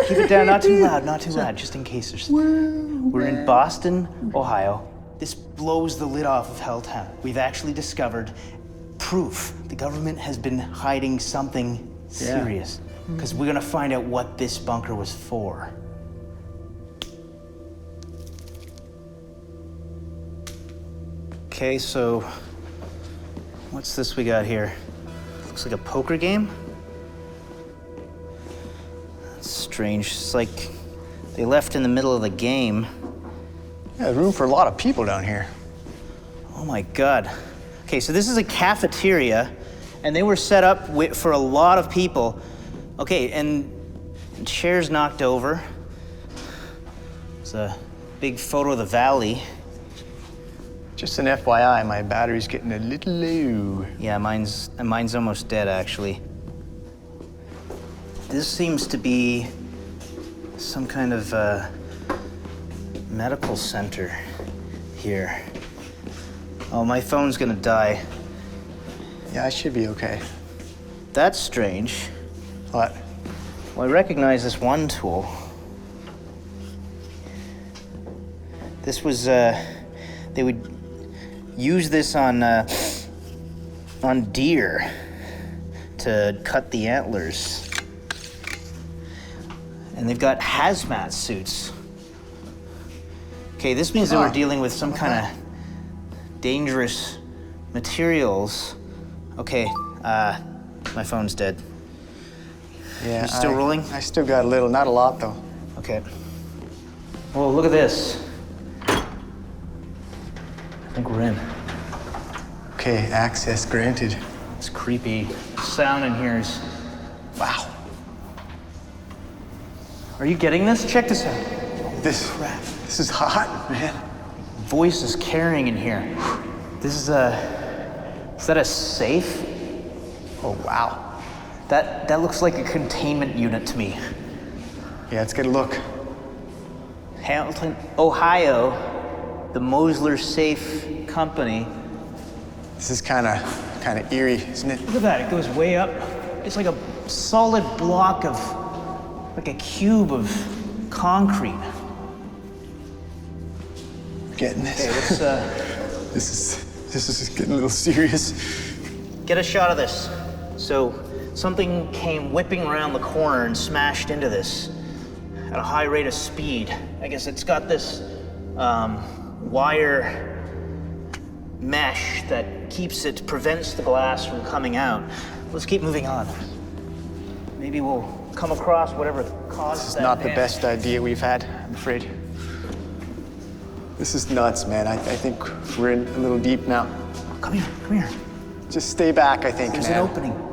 Keep it down, not too loud, just in case there's... We're in Boston, Ohio. This blows the lid off of HellTown. We've actually discovered proof the government has been hiding something serious. Because we're gonna find out what this bunker was for. Okay, so what's this we got here? Looks like a poker game. That's strange. It's like they left in the middle of the game. Yeah, there's room for a lot of people down here. Oh my God. Okay, so this is a cafeteria, and they were set up for a lot of people. Okay, and chairs knocked over. It's a big photo of the valley. Just an FYI, my battery's getting a little low. Yeah, mine's almost dead, actually. This seems to be some kind of medical center here. Oh, my phone's gonna die. Yeah, I should be okay. That's strange. What? Well, I recognize this one tool. This was, they would use this on deer to cut the antlers. And they've got hazmat suits. Okay, this means that we're dealing with some kind of dangerous materials. Okay, my phone's dead. Yeah, You still rolling? I still got a little, not a lot though. Okay. Whoa, look at this. I think we're in. Okay, access granted. It's creepy. The sound in here is... Wow. Are you getting this? Check this out. This is hot, man. Voice is carrying in here. This is a... Is that a safe? Oh, wow. That looks like a containment unit to me. Yeah, let's get a look. Hamilton, Ohio, the Mosler Safe Company. This is kind of eerie, isn't it? Look at that, it goes way up. It's like a solid block of, like a cube of concrete. Getting this. Okay, let's, This is getting a little serious. get a shot of this. So, something came whipping around the corner and smashed into this at a high rate of speed. I guess it's got this wire mesh that prevents the glass from coming out. Let's keep moving on. Maybe we'll come across whatever caused that. This is not the best idea we've had, I'm afraid. This is nuts, man. I think we're in a little deep now. Come here. Just stay back, I think, There's man. an opening.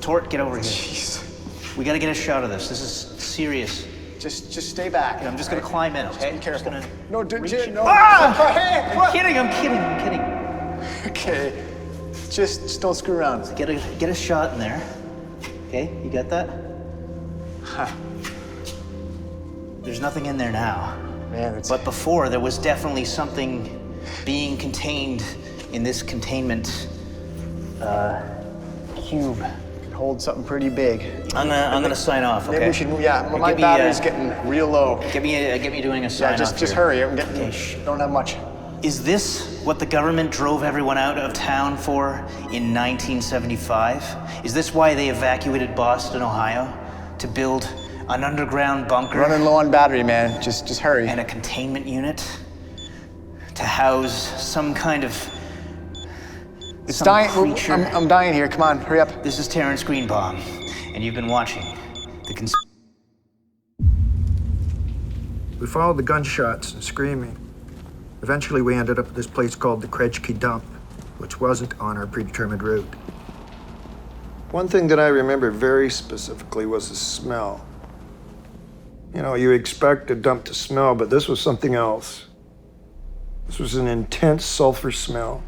Tort, get over here. Jeez. We gotta get a shot of this. This is serious. Just stay back. I'm just gonna climb in, okay? Be careful. Just gonna No, no. Ah! I'm kidding. Okay. Just don't screw around. Get a shot in there. Okay, you got that? Huh. There's nothing in there now. Man, But before, there was definitely something being contained in this containment cube. Could hold something pretty big. I'm gonna sign off, okay? Maybe we should move. Yeah, my battery's getting real low. Get me doing a sign Yeah, off just here. hurry. I'm getting. Don't have much. Is this what the government drove everyone out of town for in 1975? Is this why they evacuated Boston, Ohio? To build an underground bunker? Running low on battery, man. Just hurry. And a containment unit? To house some kind of... It's some dying. creature? I'm dying here. Come on, hurry up. This is Terrence Greenbaum, and you've been watching the We followed the gunshots and screaming. Eventually, we ended up at this place called the Krejci Dump, which wasn't on our predetermined route. One thing that I remember very specifically was the smell. You know, you expect a dump to smell, but this was something else. This was an intense sulfur smell.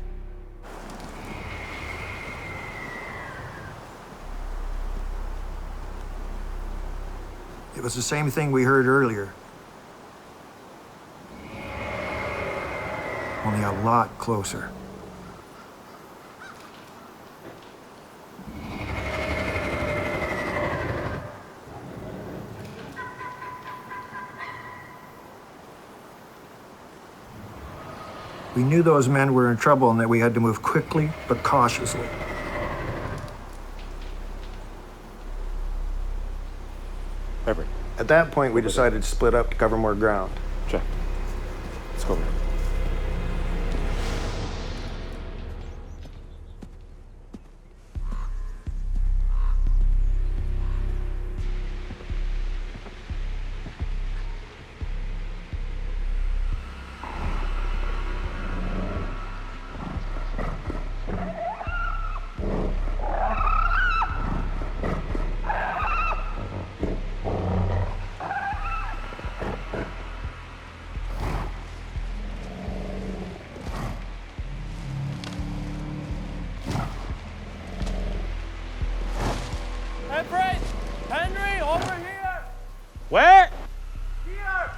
It was the same thing we heard earlier. only a lot closer. We knew those men were in trouble and that we had to move quickly but cautiously. Everett. At that point, we decided to split up to cover more ground. Check. Let's go there. Everett! Henry, over here! Where? Here!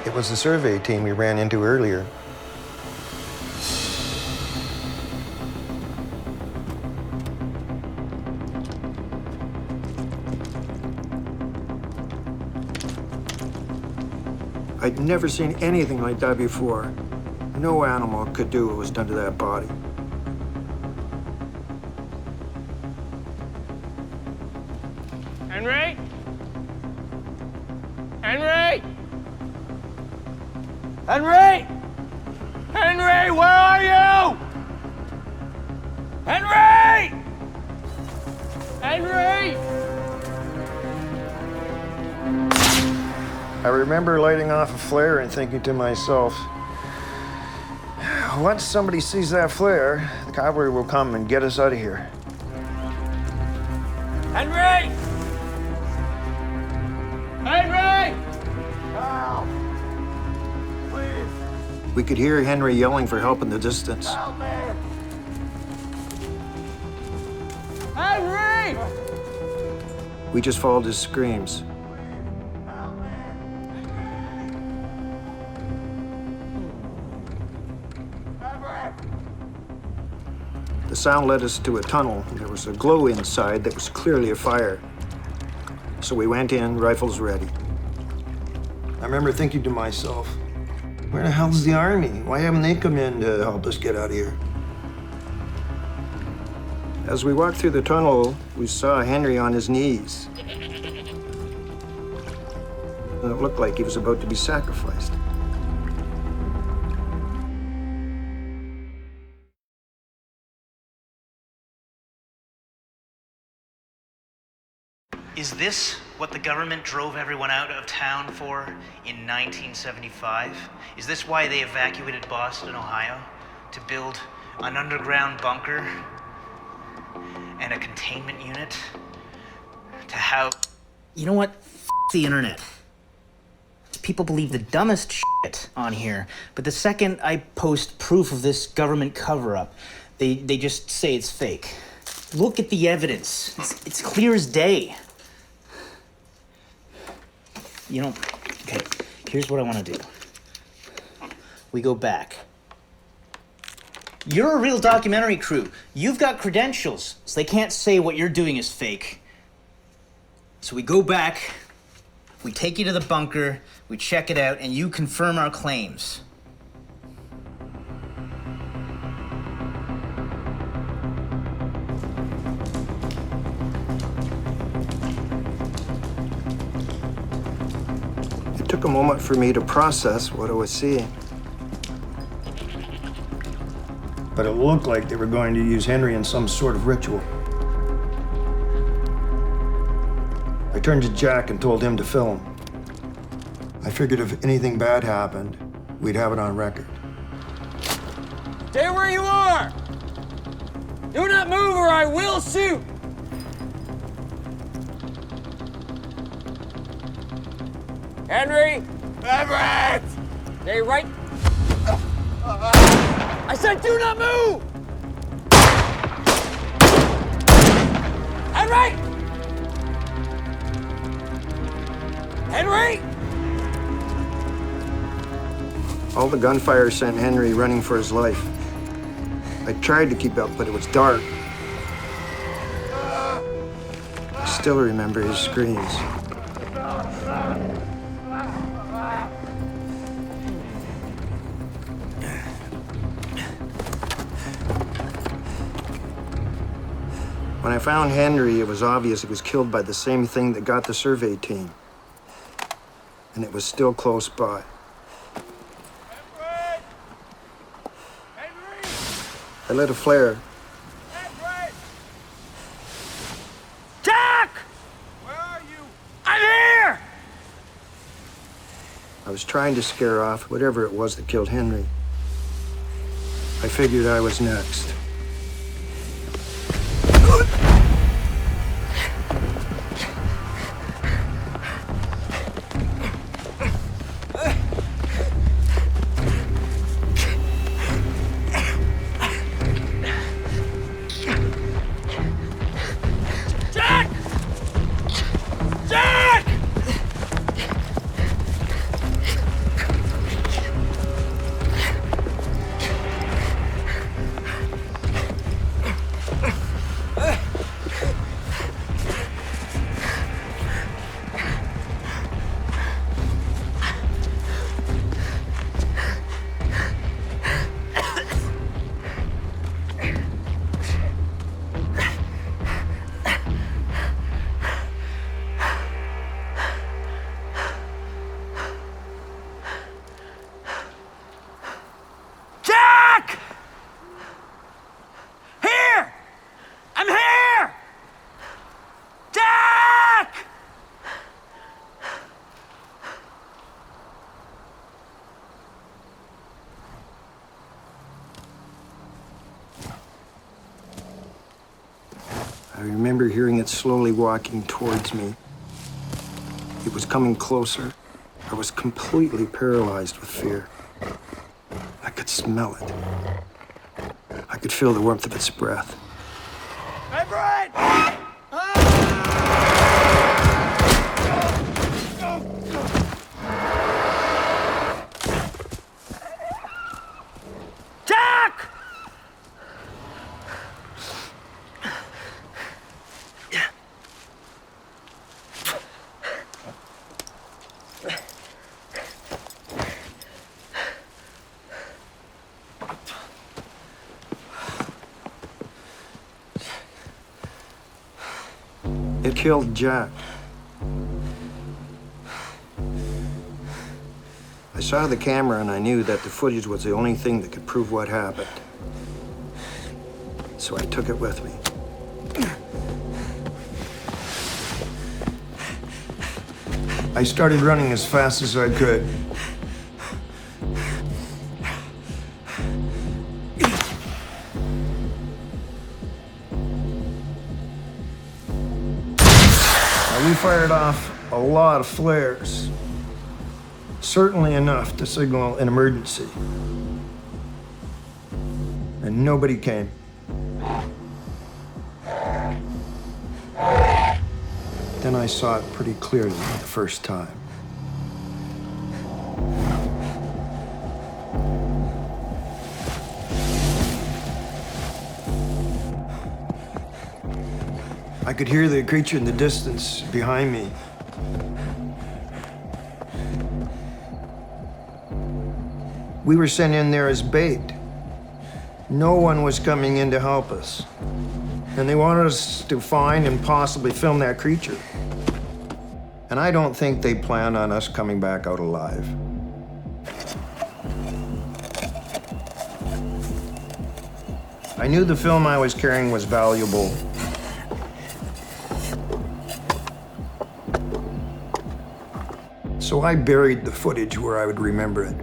It was the survey team we ran into earlier. I'd never seen anything like that before. No animal could do what was done to that body. Henry? Henry? Henry? Henry, where are you? Henry! Henry! I remember lighting off a flare and thinking to myself, once somebody sees that flare, the cavalry will come and get us out of here. Henry! Henry! Help! Please! We could hear Henry yelling for help in the distance. Help me! Henry! We just followed his screams. The sound led us to a tunnel. There was a glow inside that was clearly a fire. So we went in, rifles ready. I remember thinking to myself, where the hell's the army? Why haven't they come in to help us get out of here? As we walked through the tunnel, we saw Henry on his knees. And it looked like he was about to be sacrificed. Is this what the government drove everyone out of town for in 1975? Is this why they evacuated Boston, Ohio? To build an underground bunker and a containment unit? To house... You know what? F*** the internet. People believe the dumbest shit on here, but the second I post proof of this government cover-up, they just say it's fake. Look at the evidence. It's clear as day. You know, okay, here's what I want to do. We go back. You're a real documentary crew. You've got credentials, so they can't say what you're doing is fake. So we go back, we take you to the bunker, we check it out, and you confirm our claims. It took a moment for me to process what I was seeing. But it looked like they were going to use Henry in some sort of ritual. I turned to Jack and told him to film. I figured if anything bad happened, we'd have it on record. Stay where you are! Do not move or I will shoot! Henry! Everett! Stay right... I said do not move! Henry! Henry! All the gunfire sent Henry running for his life. I tried to keep up, but it was dark. I still remember his screams. When I found Henry, it was obvious he was killed by the same thing that got the survey team. And it was still close by. I lit a flare. Jack! Where are you? I'm here! I was trying to scare off whatever it was that killed Henry. I figured I was next. I remember hearing it slowly walking towards me. It was coming closer. I was completely paralyzed with fear. I could smell it. I could feel the warmth of its breath. Everett! Jack! It killed Jack. I saw the camera and I knew that the footage was the only thing that could prove what happened. So I took it with me. I started running as fast as I could. We fired off a lot of flares. Certainly enough to signal an emergency. And nobody came. Then I saw it pretty clearly the first time. I could hear the creature in the distance behind me. We were sent in there as bait. No one was coming in to help us. And they wanted us to find and possibly film that creature. And I don't think they planned on us coming back out alive. I knew the film I was carrying was valuable. So I buried the footage where I would remember it.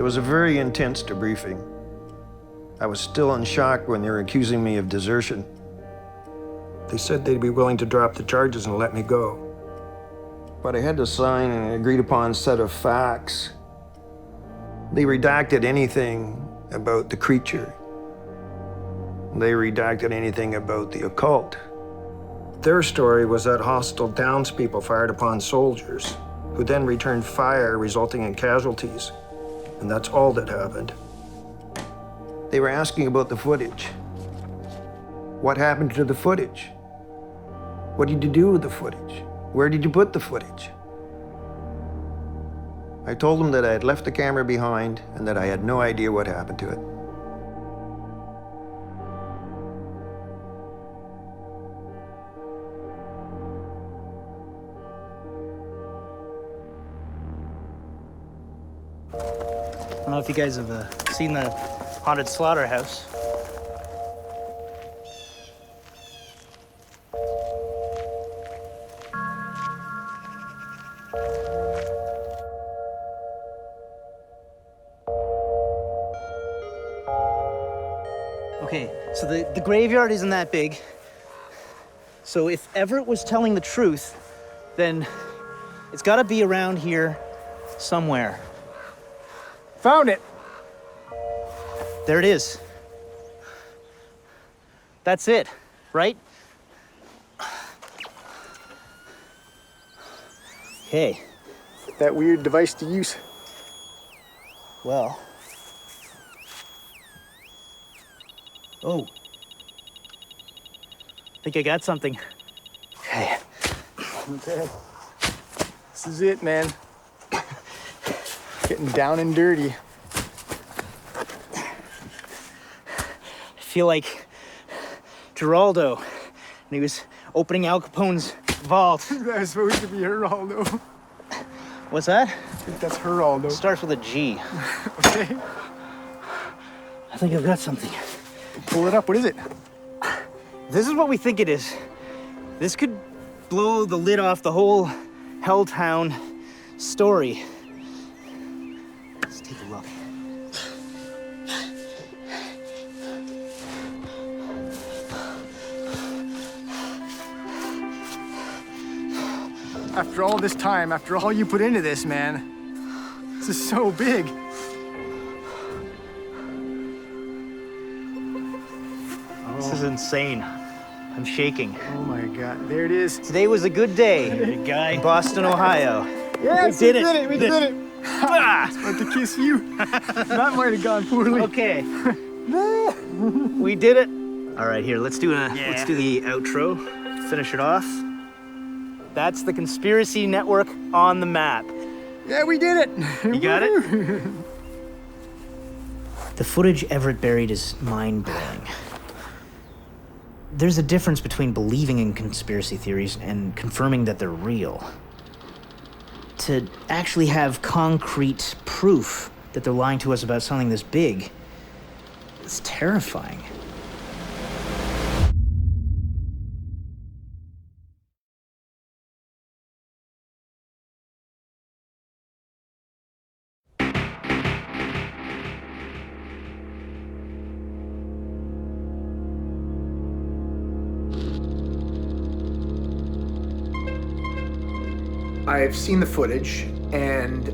It was a very intense debriefing. I was still in shock when they were accusing me of desertion. They said they'd be willing to drop the charges and let me go. But I had to sign an agreed-upon set of facts. They redacted anything about the creature. They redacted anything about the occult. Their story was that hostile townspeople fired upon soldiers, who then returned fire, resulting in casualties. And that's all that happened. They were asking about the footage. What happened to the footage? What did you do with the footage? Where did you put the footage? I told them that I had left the camera behind and that I had no idea what happened to it. I don't know if you guys have seen the haunted slaughterhouse. Okay, so the graveyard isn't that big. So if Everett was telling the truth, then it's gotta be around here somewhere. Found it. There it is. That's it, right? Okay. That weird device to use. Well. Oh. I think I got something. Okay. Okay. This is it, man. Getting down and dirty. I feel like Geraldo, and he was opening Al Capone's vault. That's supposed to be Geraldo. What's that? I think that's Geraldo. Starts with a G. Okay. I think I've got something. Pull it up. What is it? This is what we think it is. This could blow the lid off the whole HellTown story. Let's take a look. After all this time, after all you put into this, man, this is so big. This is insane. I'm shaking. Oh my God, there it is. Today was a good day, guy. Boston, Ohio. Yes, we did it. We did it. I was about to kiss you. That might have gone poorly. Okay. We did it. All right, here. Let's do the outro. Finish it off. That's the Conspiracy Network on the map. Yeah, we did it. You got it? The footage Everett buried is mind-blowing. There's a difference between believing in conspiracy theories and confirming that they're real. To actually have concrete proof that they're lying to us about something this big, it's terrifying. I've seen the footage, and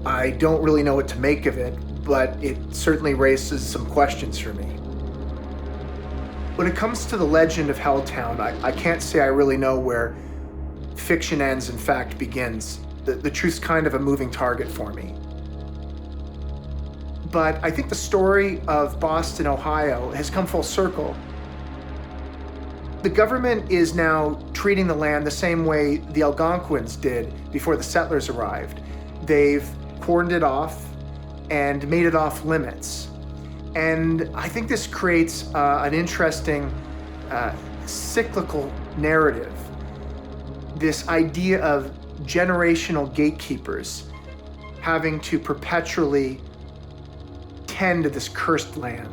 I don't really know what to make of it, but it certainly raises some questions for me. When it comes to the legend of HellTown, I can't say I really know where fiction ends and fact begins. The truth's kind of a moving target for me. But I think the story of Boston, Ohio has come full circle. The government is now treating the land the same way the Algonquins did before the settlers arrived. They've cordoned it off and made it off limits. And I think this creates an interesting cyclical narrative. This idea of generational gatekeepers having to perpetually tend to this cursed land.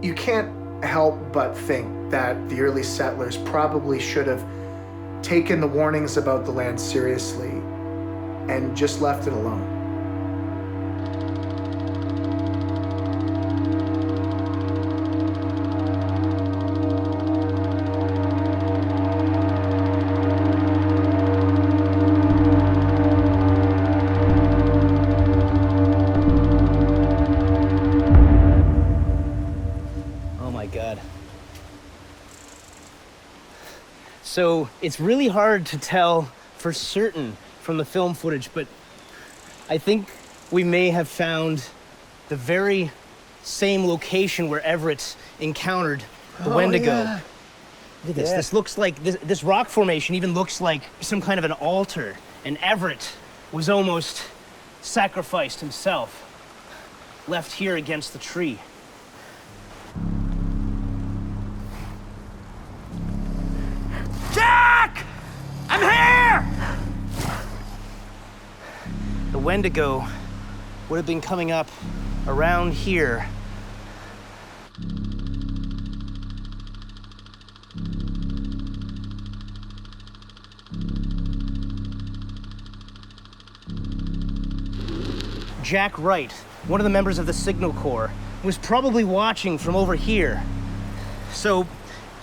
You can't help but think that the early settlers probably should have taken the warnings about the land seriously and just left it alone. So it's really hard to tell for certain from the film footage, but I think we may have found the very same location where Everett encountered the Wendigo. Yeah. Look at this. This looks like, this rock formation even looks like some kind of an altar. And Everett was almost sacrificed himself, left here against the tree. Jack! I'm here! The Wendigo would have been coming up around here. Jack Wright, one of the members of the Signal Corps, was probably watching from over here. So,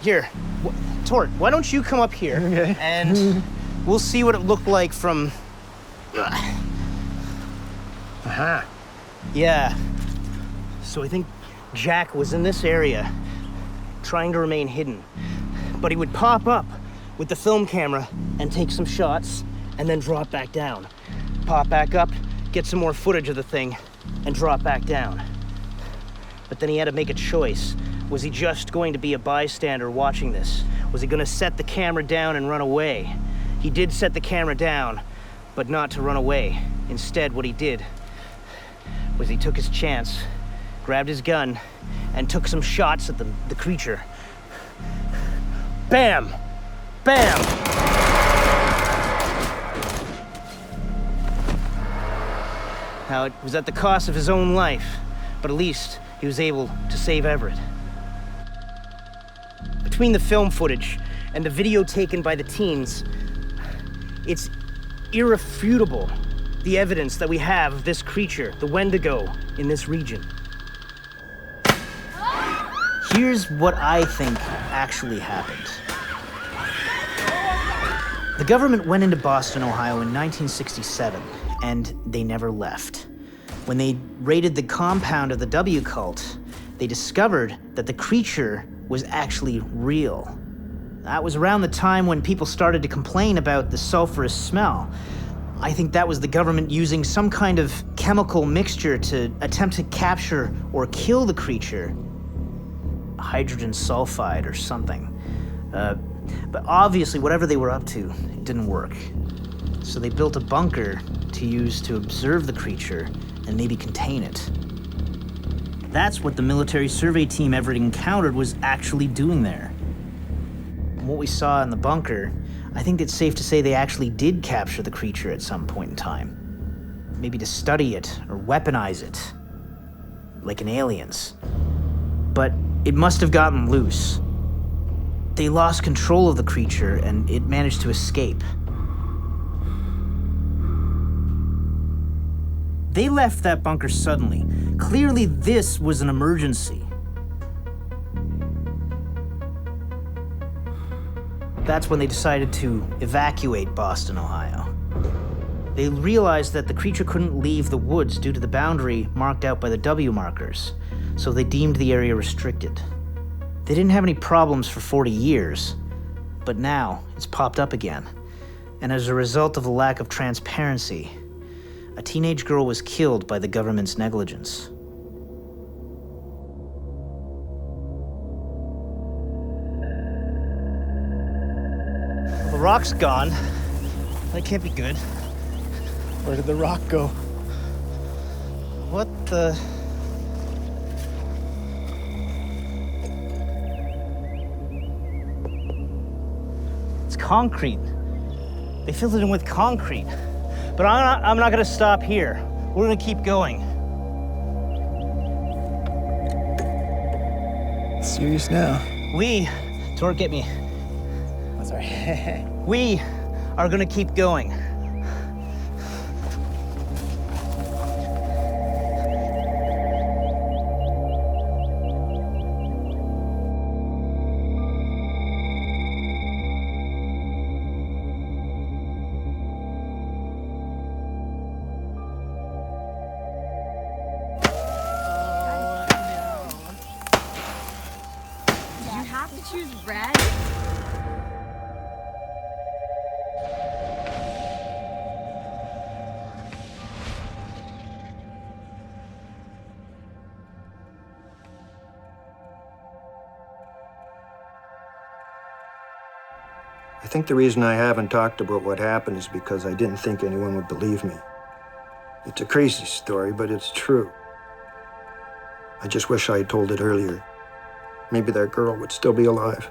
here, Tort, why don't you come up here and we'll see what it looked like from... Aha. Yeah. So I think Jack was in this area, trying to remain hidden. But he would pop up with the film camera and take some shots and then drop back down. Pop back up, get some more footage of the thing, and drop back down. But then he had to make a choice. Was he just going to be a bystander watching this? Was he going to set the camera down and run away? He did set the camera down, but not to run away. Instead, what he did was he took his chance, grabbed his gun, and took some shots at the creature. Bam! Bam! Now, it was at the cost of his own life, but at least he was able to save Everett. Between the film footage and the video taken by the teens, it's irrefutable, the evidence that we have of this creature, the Wendigo, in this region. Here's what I think actually happened. The government went into Boston, Ohio in 1967, and they never left. When they raided the compound of the W cult, they discovered that the creature was actually real. That was around the time when people started to complain about the sulfurous smell. I think that was the government using some kind of chemical mixture to attempt to capture or kill the creature. Hydrogen sulfide or something. But obviously, whatever they were up to, it didn't work. So they built a bunker to use to observe the creature and maybe contain it. That's what the military survey team Everett encountered was actually doing there. From what we saw in the bunker, I think it's safe to say they actually did capture the creature at some point in time. Maybe to study it or weaponize it, like in Aliens. But it must have gotten loose. They lost control of the creature and it managed to escape. They left that bunker suddenly. Clearly this was an emergency. That's when they decided to evacuate Boston, Ohio. They realized that the creature couldn't leave the woods due to the boundary marked out by the W markers, so they deemed the area restricted. They didn't have any problems for 40 years, but now it's popped up again. And as a result of the lack of transparency, a teenage girl was killed by the government's negligence. The rock's gone. That can't be good. Where did the rock go? What the... It's concrete. They filled it in with concrete. But I'm not gonna stop here. We're gonna keep going. Serious now? Tor, get me. Oh, sorry. We are gonna keep going. Did you have to choose red? I think the reason I haven't talked about what happened is because I didn't think anyone would believe me. It's a crazy story, but it's true. I just wish I had told it earlier. Maybe that girl would still be alive.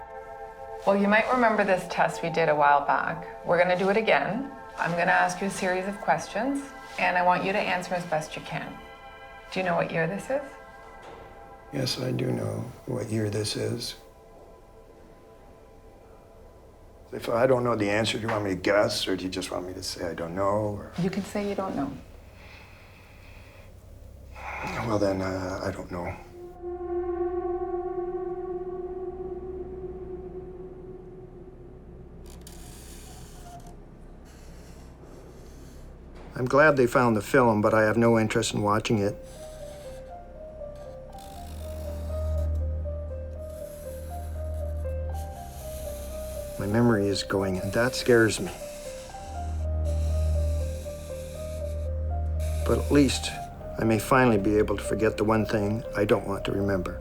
Well, you might remember this test we did a while back. We're gonna do it again. I'm gonna ask you a series of questions, and I want you to answer as best you can. Do you know what year this is? Yes, I do know what year this is. If I don't know the answer, do you want me to guess, or do you just want me to say I don't know? Or... You can say you don't know. Well, then, I don't know. I'm glad they found the film, but I have no interest in watching it. My memory is going, and that scares me. But at least I may finally be able to forget the one thing I don't want to remember.